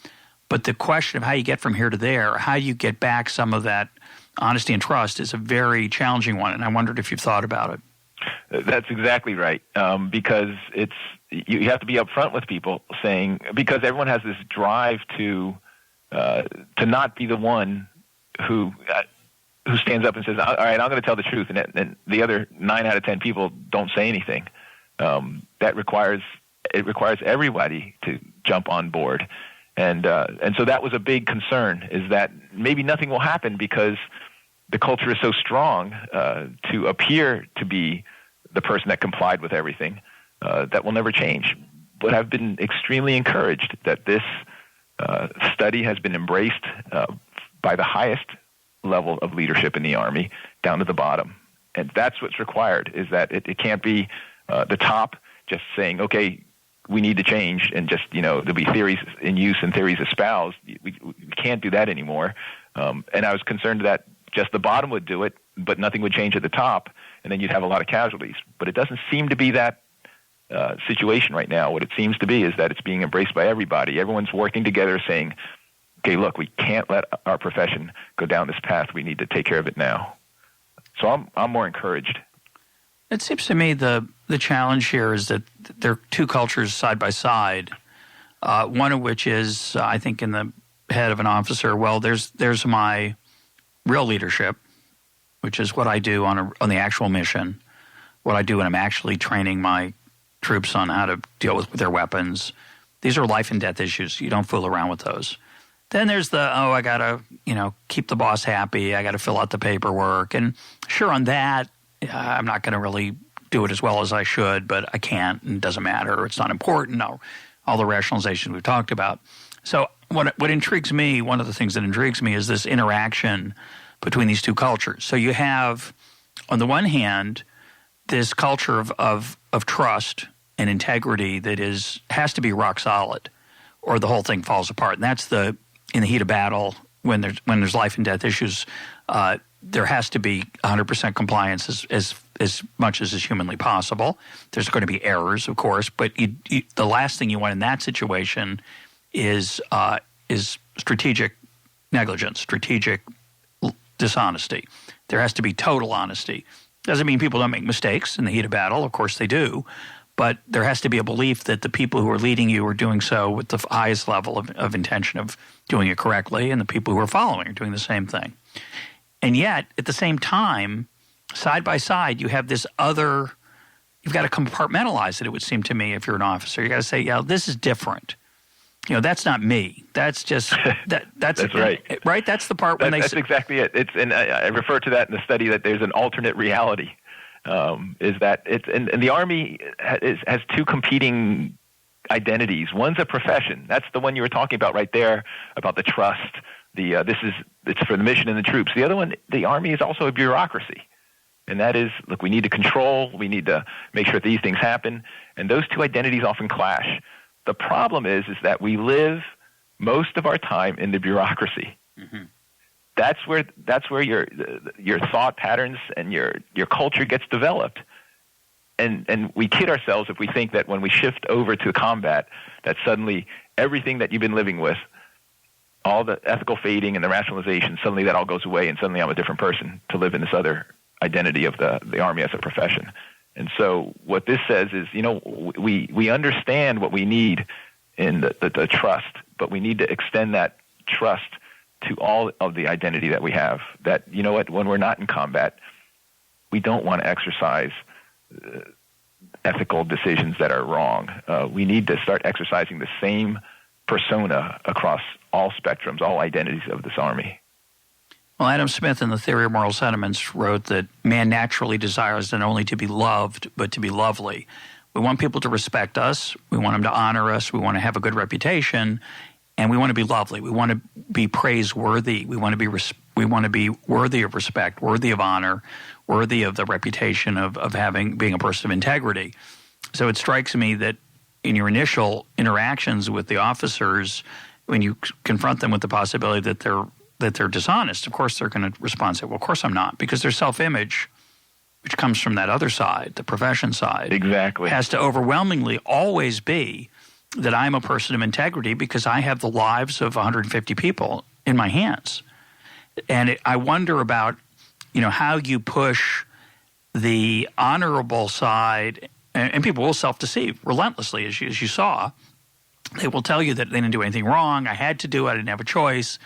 but the question of how you get from here to there, how you get back some of that honesty and trust is a very challenging one, and I wondered if you've thought about it. That's exactly right, because you have to be upfront with people, saying, because everyone has this drive to not be the one who stands up and says, all right, I'm going to tell the truth, and the other 9 out of 10 people don't say anything. That requires everybody to jump on board, and so that was a big concern, is that maybe nothing will happen because the culture is so strong to appear to be the person that complied with everything, that will never change. But I've been extremely encouraged that this study has been embraced by the highest level of leadership in the Army down to the bottom. And that's what's required, is that it can't be the top just saying, okay, we need to change, and just, there'll be theories in use and theories espoused. We can't do that anymore. And I was concerned that just the bottom would do it, but nothing would change at the top, and then you'd have a lot of casualties. But it doesn't seem to be that situation right now. What it seems to be is that it's being embraced by everybody. Everyone's working together saying, okay, look, we can't let our profession go down this path. We need to take care of it now. So I'm more encouraged. It seems to me the challenge here is that there are two cultures side by side, one of which is, I think, in the head of an officer, well, there's my real leadership, which is what I do on the actual mission, what I do when I'm actually training my troops on how to deal with their weapons. These are life and death issues. You don't fool around with those. Then there's I got to, keep the boss happy. I got to fill out the paperwork. And sure, on that, I'm not going to really do it as well as I should, but I can't, and it doesn't matter. It's not important. No, all the rationalization we've talked about. So what intrigues me, one of the things that intrigues me, is this interaction between these two cultures. So you have, on the one hand, this culture of trust and integrity that has to be rock solid, or the whole thing falls apart. And that's in the heat of battle, when there's life and death issues, there has to be 100% compliance as much as is humanly possible. There's going to be errors, of course, but the last thing you want in that situation is strategic negligence, strategic dishonesty. There has to be total honesty. Doesn't mean people don't make mistakes in the heat of battle. Of course they do. But there has to be a belief that the people who are leading you are doing so with the highest level of intention of doing it correctly, and the people who are following are doing the same thing. And yet, at the same time, side by side, you have this other – you've got to compartmentalize it, it would seem to me, if you're an officer. You've got to say, yeah, this is different. That's not me. That's just that's right. Right? That's the part when that's exactly it. And I refer to that in the study, that there's an alternate reality. Is that it's and the Army has two competing identities. One's a profession. That's the one you were talking about right there, about the trust. It's for the mission and the troops. The other one, the Army, is also a bureaucracy. And that is, look, we need to control, we need to make sure that these things happen, and those two identities often clash. The problem is that we live most of our time in the bureaucracy. Mm-hmm. That's where your thought patterns and your culture gets developed. And we kid ourselves if we think that when we shift over to combat, that suddenly everything that you've been living with, all the ethical fading and the rationalization, suddenly that all goes away, and suddenly I'm a different person to live in this other identity of the Army as a profession. And so what this says is, we understand what we need in the trust, but we need to extend that trust to all of the identity that we have. That, when we're not in combat, we don't want to exercise ethical decisions that are wrong. We need to start exercising the same persona across all spectrums, all identities of this Army. Well, Adam Smith in The Theory of Moral Sentiments wrote that man naturally desires not only to be loved, but to be lovely. We want people to respect us. We want them to honor us. We want to have a good reputation. And we want to be lovely. We want to be praiseworthy. We want to be worthy of respect, worthy of honor, worthy of the reputation of being a person of integrity. So it strikes me that in your initial interactions with the officers, when you confront them with the possibility that they're dishonest, of course they're going to respond and say, well, of course I'm not, because their self-image, which comes from that other side, the profession side, exactly, has to overwhelmingly always be that I'm a person of integrity because I have the lives of 150 people in my hands. And I wonder about, how you push the honorable side, and people will self-deceive relentlessly, as you saw. They will tell you that they didn't do anything wrong. I had to do it. I didn't have a choice.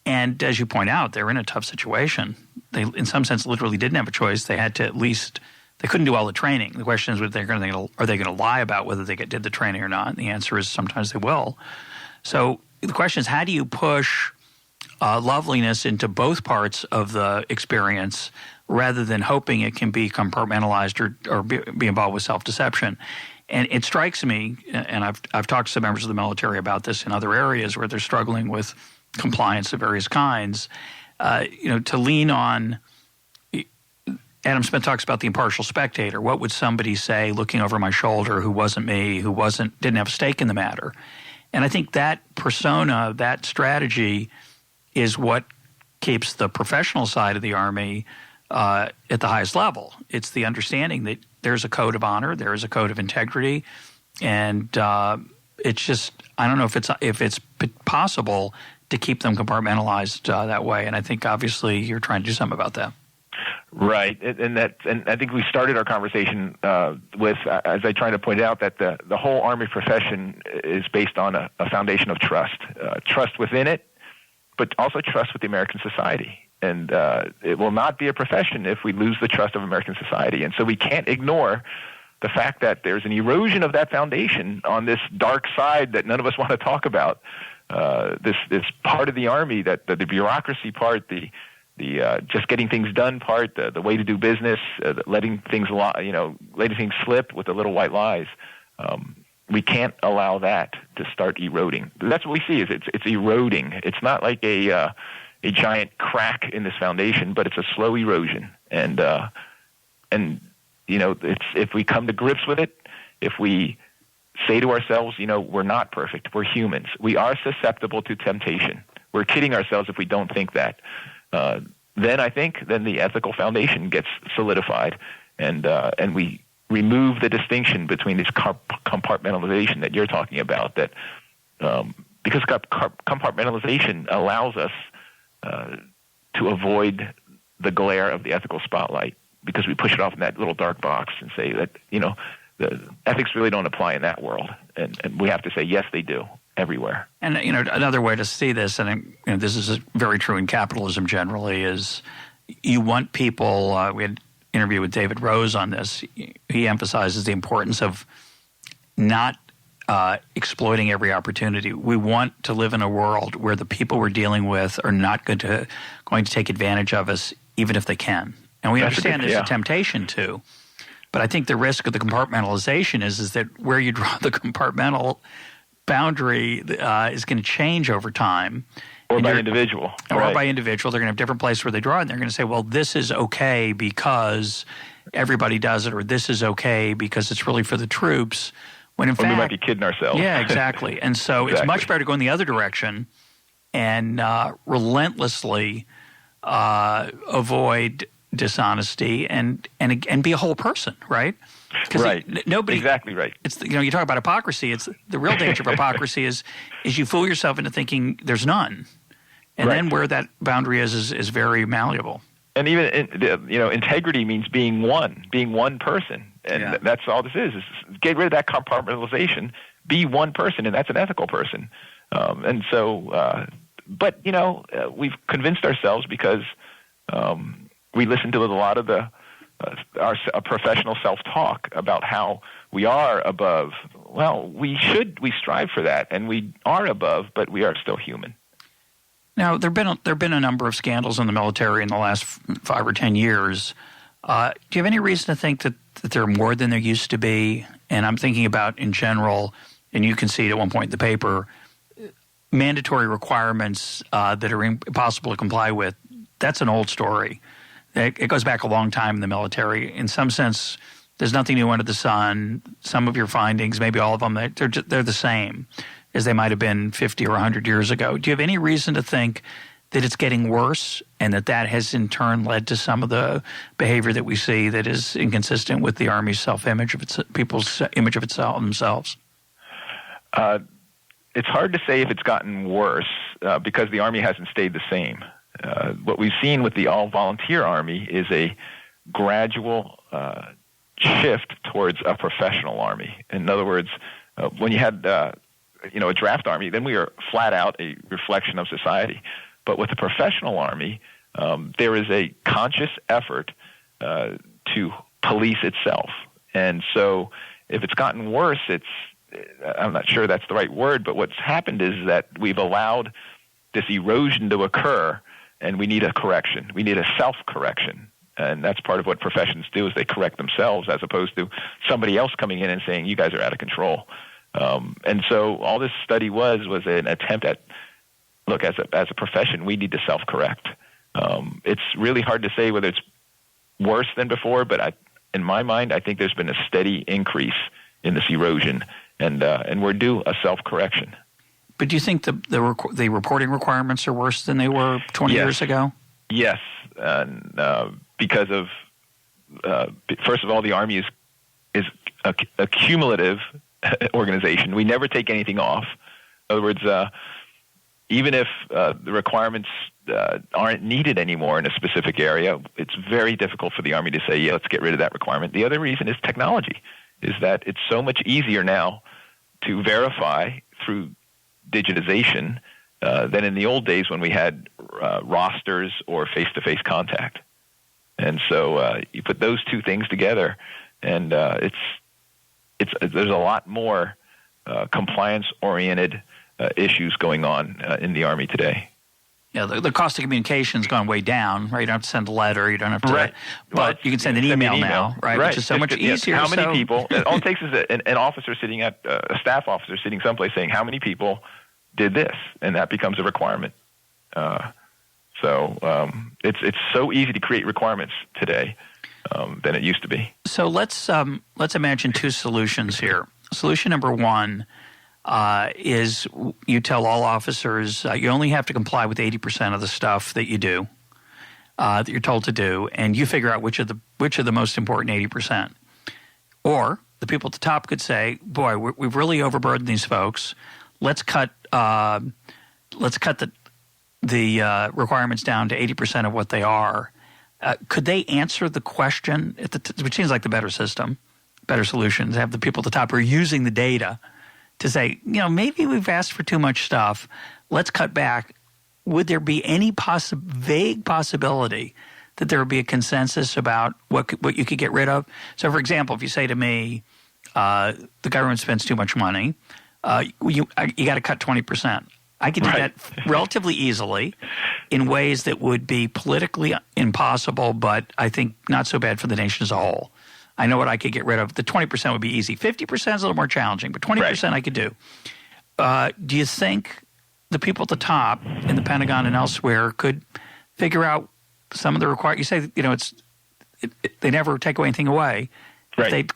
And as you point out, they're in a tough situation. They, in some sense, literally didn't have a choice. They had to at least – they couldn't do all the training. The question is, are they going to lie about whether they did the training or not? And the answer is sometimes they will. So the question is, how do you push loveliness into both parts of the experience rather than hoping it can be compartmentalized or be involved with self-deception? And it strikes me, and I've talked to some members of the military about this in other areas where they're struggling with compliance of various kinds, to lean on. Adam Smith talks about the impartial spectator. What would somebody say looking over my shoulder who wasn't me, didn't have a stake in the matter? And I think that persona, that strategy is what keeps the professional side of the Army at the highest level. It's the understanding that there's a code of honor, there is a code of integrity, and it's just, I don't know if it's possible to keep them compartmentalized that way. And I think obviously you're trying to do something about that. Right, and I think we started our conversation with, as I tried to point out, that the whole Army profession is based on a foundation of trust within it, but also trust with the American society. And it will not be a profession if we lose the trust of American society. And so we can't ignore the fact that there's an erosion of that foundation on this dark side that none of us want to talk about. This part of the Army, that the bureaucracy part, the just getting things done part, the way to do business, letting things slip with the little white lies. We can't allow that to start eroding. That's what we see. Is it's eroding. It's not like a giant crack in this foundation, but it's a slow erosion. And it's, if we come to grips with it, if we say to ourselves, we're not perfect, we're humans, we are susceptible to temptation. We're kidding ourselves if we don't think that. Then I think the ethical foundation gets solidified, and we remove the distinction between this compartmentalization that you're talking about. That because compartmentalization allows us to avoid the glare of the ethical spotlight, because we push it off in that little dark box and say that the ethics really don't apply in that world, and we have to say yes, they do. Everywhere. And, another way to see this, and this is very true in capitalism generally, is you want people, we had an interview with David Rose on this, he emphasizes the importance of not exploiting every opportunity. We want to live in a world where the people we're dealing with are not going to take advantage of us, even if they can. And we understand there's a temptation to. But I think the risk of the compartmentalization is that where you draw the compartmental boundary is going to change over time. Or by individual. Or by individual. They're going to have different places where they draw it, and they're going to say, well, this is okay because everybody does it, or this is okay because it's really for the troops. When in fact, we might be kidding ourselves. Yeah, exactly. And so It's much better to go in the other direction and relentlessly avoid dishonesty and be a whole person, right? Right. Exactly right. It's you talk about hypocrisy. It's the real danger of hypocrisy is you fool yourself into thinking there's none, and then where that boundary is very malleable. And even integrity means being one person, and that's all this is get rid of that compartmentalization, be one person, and that's an ethical person. And so, but we've convinced ourselves because we listen to a lot of the a professional self-talk about how we are above. Well, we strive for that, and we are above, but we are still human. Now, there've been a number of scandals in the military in the last 5 or 10 years. Do you have any reason to think that there are more than there used to be? And I'm thinking about, in general, and you can see it at one point in the paper, mandatory requirements that are impossible to comply with. That's an old story. It goes back a long time in the military. In some sense, there's nothing new under the sun. Some of your findings, maybe all of them, they're the same as they might have been 50 or 100 years ago. Do you have any reason to think that it's getting worse and that has in turn led to some of the behavior that we see that is inconsistent with the Army's self-image of people's image of themselves? It's hard to say if it's gotten worse because the Army hasn't stayed the same. What we've seen with the all-volunteer Army is a gradual shift towards a professional Army. In other words, when you had a draft Army, then we are flat out a reflection of society. But with the professional Army, there is a conscious effort to police itself. And so if it's gotten worse, I'm not sure that's the right word, but what's happened is that we've allowed this erosion to occur, and we need a correction. We need a self-correction. And that's part of what professions do, is they correct themselves as opposed to somebody else coming in and saying, you guys are out of control. And so all this study was an attempt at, look, as a profession, we need to self-correct. It's really hard to say whether it's worse than before, but in my mind, I think there's been a steady increase in this erosion, and we're due a self-correction. But do you think the reporting requirements are worse than they were 20 years ago? Yes, because of first of all, the Army is a cumulative organization. We never take anything off. In other words, even if the requirements aren't needed anymore in a specific area, it's very difficult for the Army to say, yeah, let's get rid of that requirement. The other reason is technology, is that it's so much easier now to verify through digitization than in the old days when we had rosters or face-to-face contact. And so you put those two things together, and there's a lot more compliance-oriented issues going on in the Army today. Yeah, the cost of communication has gone way down, right? You don't have to send a letter, you don't have to, right. But you can send an email now, right? Which is so much easier. How many people? All it takes is an officer sitting a staff officer sitting someplace saying, how many people did this? And that becomes a requirement. So it's so easy to create requirements today than it used to be. So let's imagine two solutions here. Solution number one is you tell all officers you only have to comply with 80% of the stuff that you do, that you're told to do, and you figure out which are the most important 80%. Or the people at the top could say, "Boy, we've really overburdened these folks. Let's cut the requirements down to 80% of what they are." Could they answer the question? Which seems like the better system, better solution, to have the people at the top who are using the data to say, maybe we've asked for too much stuff. Let's cut back. Would there be any vague possibility that there would be a consensus about what you could get rid of? So, for example, if you say to me, the government spends too much money, you got to cut 20%. I could do that relatively easily in ways that would be politically impossible, but I think not so bad for the nation as a whole. I know what I could get rid of. The 20% would be easy. 50% is a little more challenging, but 20% I could do. Do you think the people at the top in the Pentagon and elsewhere could figure out some of the requirements? You say, they never take anything away. Right. It's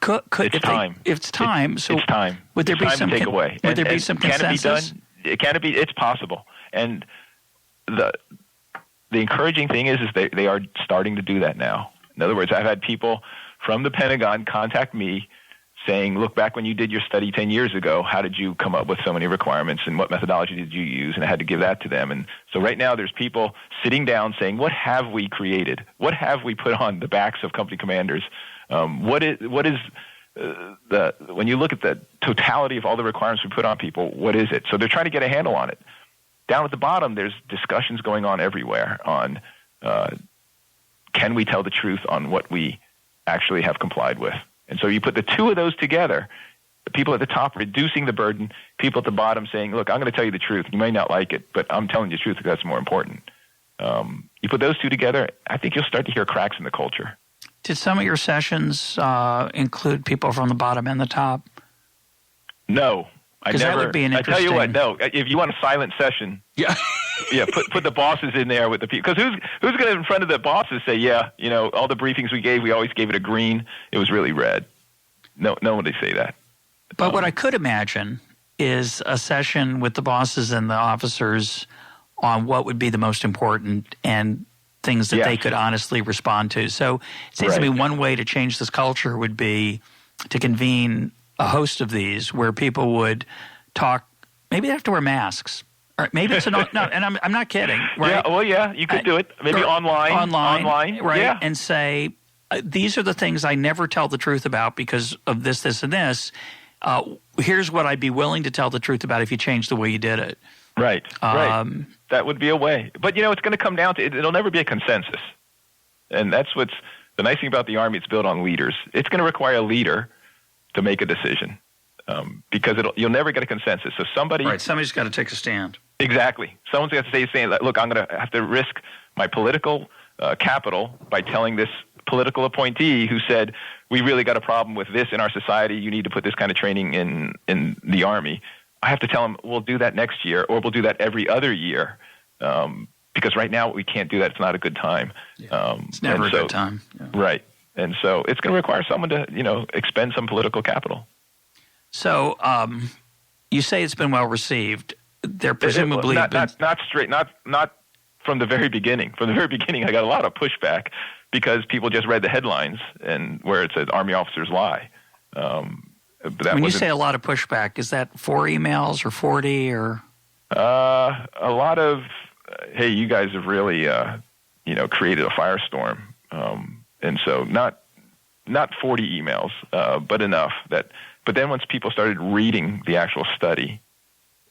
time. It's time. Would there be some take away? Would there be some consensus? Can it be? It's possible. And the encouraging thing is they are starting to do that now. In other words, I've had people from the Pentagon contact me saying, look, back when you did your study 10 years ago, how did you come up with so many requirements and what methodology did you use? And I had to give that to them. And so right now there's people sitting down saying, what have we created? What have we put on the backs of company commanders? When you look at the totality of all the requirements we put on people, what is it? So they're trying to get a handle on it. Down at the bottom, there's discussions going on everywhere on can we tell the truth on what we actually have complied with. And so you put the two of those together, the people at the top reducing the burden, people at the bottom saying, look, I'm going to tell you the truth. You may not like it, but I'm telling you the truth because that's more important. You put those two together, I think you'll start to hear cracks in the culture. Did some of your sessions include people from the bottom and the top? No. Because that would be an interesting... I tell you what, no. If you want a silent session, yeah, put the bosses in there with the people. Because who's going to in front of the bosses say, yeah, all the briefings we always gave it a green. It was really red. No one would say that. But what I could imagine is a session with the bosses and the officers on what would be the most important and things that they could honestly respond to. So it seems to me one way to change this culture would be to convene a host of these where people would talk. Maybe they have to wear masks. Or maybe it's no, and I'm not kidding. Right? Yeah, you could do it. Maybe online, right? Yeah. And say, these are the things I never tell the truth about because of this, this, and this. Here's what I'd be willing to tell the truth about if you change the way you did it. Right. That would be a way. But, it's going to come down to it'll never be a consensus. And that's what's the nice thing about the Army. It's built on leaders. It's going to require a leader to make a decision because you'll never get a consensus. So somebody's got to take a stand. Exactly. Someone's got to say, look, I'm going to have to risk my political capital by telling this political appointee who said, we really got a problem with this in our society. You need to put this kind of training in the Army. I have to tell him we'll do that next year or we'll do that every other year because right now we can't do that. It's not a good time. Yeah. It's never a good time. Yeah. Right. And so it's going to require someone to, expend some political capital. So you say it's been well received. They're presumably not from the very beginning. From the very beginning, I got a lot of pushback because people just read the headlines and where it says Army officers lie. When you say a lot of pushback, is that 4 emails or 40 or? A lot of, hey, you guys have really, created a firestorm. And so not 40 emails, but enough that, but then once people started reading the actual study,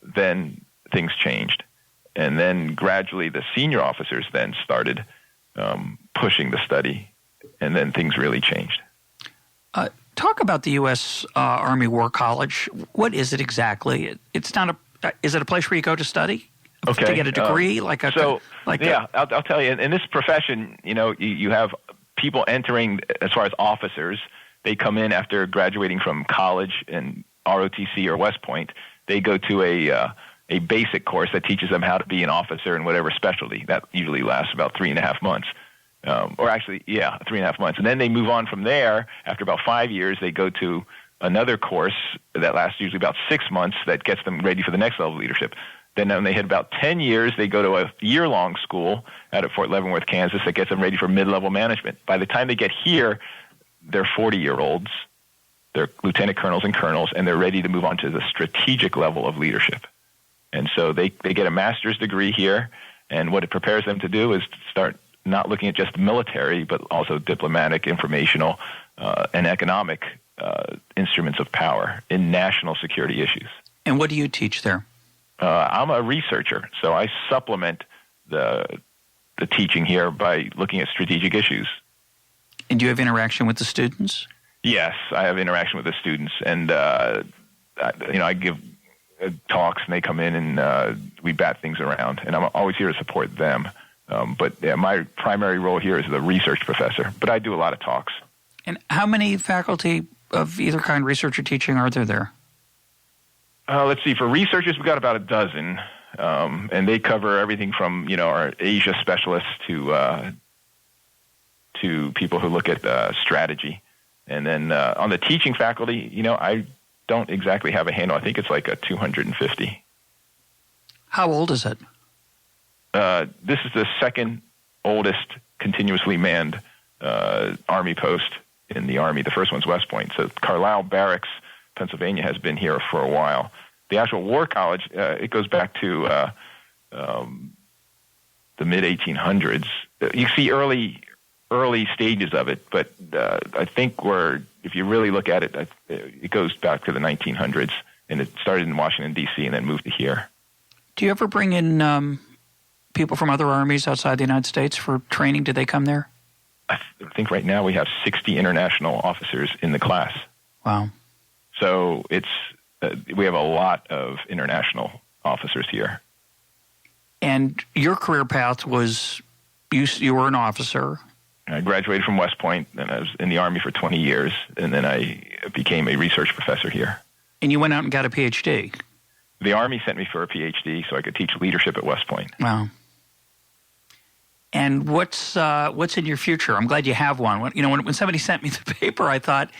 then things changed. And then gradually the senior officers then started pushing the study, and then things really changed. Talk about the U.S. Army War College. What is it exactly? It's not is it a place where you go to study? Okay. To get a degree? I'll tell you, in this profession, you have people entering as far as officers. They come in after graduating from college in ROTC or West Point. They go to a basic course that teaches them how to be an officer in whatever specialty. That usually lasts about 3.5 months. 3.5 months. And then they move on from there. After about 5 years, they go to another course that lasts usually about 6 months that gets them ready for the next level of leadership. Then when they hit about 10 years, they go to a year-long school out at Fort Leavenworth, Kansas, that gets them ready for mid-level management. By the time they get here, they're 40-year-olds, they're lieutenant colonels and colonels, and they're ready to move on to the strategic level of leadership. And so they get a master's degree here, and what it prepares them to do is to start not looking at just military, but also diplomatic, informational, and economic instruments of power in national security issues. And what do you teach there? I'm a researcher, so I supplement the teaching here by looking at strategic issues. And do you have interaction with the students? Yes, I have interaction with the students, and I give talks, and they come in, and we bat things around, and I'm always here to support them. But my primary role here is the research professor, but I do a lot of talks. And how many faculty of either kind, research or teaching, are there? Let's see. For researchers, we've got about a dozen, and they cover everything from our Asia specialists to people who look at strategy. And then on the teaching faculty, I don't exactly have a handle. I think it's like a 250. How old is it? This is the second oldest continuously manned Army post in the Army. The first one's West Point. So Carlisle Barracks, Pennsylvania, has been here for a while. The actual War College, it goes back to the mid-1800s. You see early stages of it, but I think if you really look at it, it goes back to the 1900s, and it started in Washington, D.C., and then moved to here. Do you ever bring in people from other armies outside the United States for training? Do they come there? I think right now we have 60 international officers in the class. Wow. So we have a lot of international officers here. And your career path was, you were an officer. I graduated from West Point, and I was in the Army for 20 years, and then I became a research professor here. And you went out and got a PhD? The Army sent me for a PhD so I could teach leadership at West Point. Wow. And what's in your future? I'm glad you have one. When somebody sent me the paper, I thought,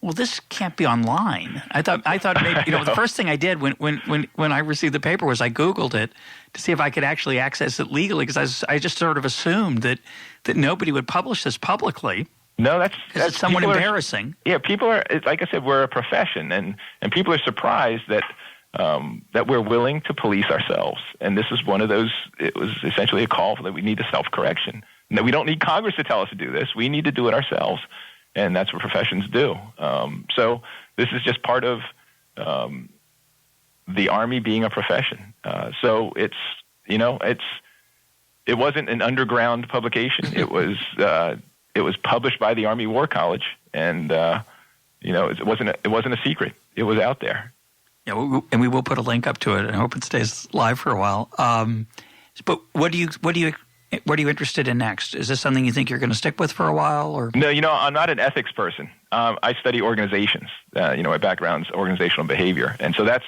well, this can't be online. I thought maybe, the first thing I did when I received the paper was I Googled it to see if I could actually access it legally, because I just sort of assumed that nobody would publish this publicly. No, that's it's somewhat embarrassing. People are, like I said, we're a profession, and people are surprised that we're willing to police ourselves. And this is one of those. It was essentially a call that we need a self-correction. And that we don't need Congress to tell us to do this. We need to do it ourselves. And that's what professions do. So this is just part of the Army being a profession. So it wasn't an underground publication. It was published by the Army War College, and it wasn't a secret. It was out there. Yeah, and we will put a link up to it. And I hope it stays live for a while. But what are you interested in next? Is this something you think you're going to stick with for a while? Or no, I'm not an ethics person. I study organizations. My background's organizational behavior, and so that's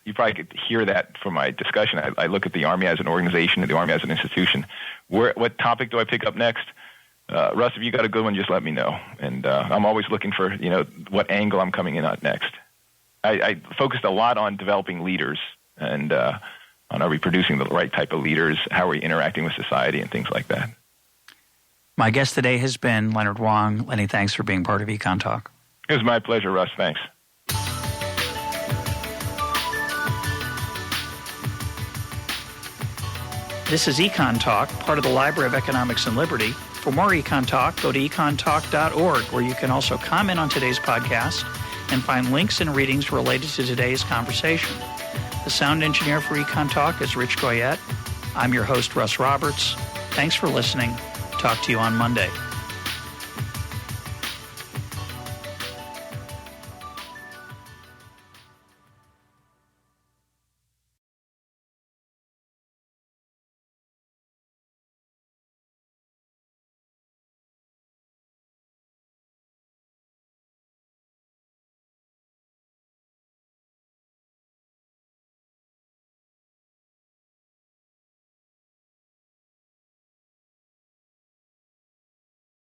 you probably could hear that from my discussion. I look at the Army as an organization and the Army as an institution. What topic do I pick up next? Russ, if you got a good one, just let me know. And I'm always looking for what angle I'm coming in at next. I focused a lot on developing leaders and on are we producing the right type of leaders, how are we interacting with society, and things like that. My guest today has been Leonard Wong. Lenny, thanks for being part of EconTalk. It was my pleasure, Russ. Thanks. This is EconTalk, part of the Library of Economics and Liberty. For more EconTalk, go to econtalk.org, where you can also comment on today's podcast and find links and readings related to today's conversation. The sound engineer for EconTalk is Rich Goyette. I'm your host, Russ Roberts. Thanks for listening. Talk to you on Monday.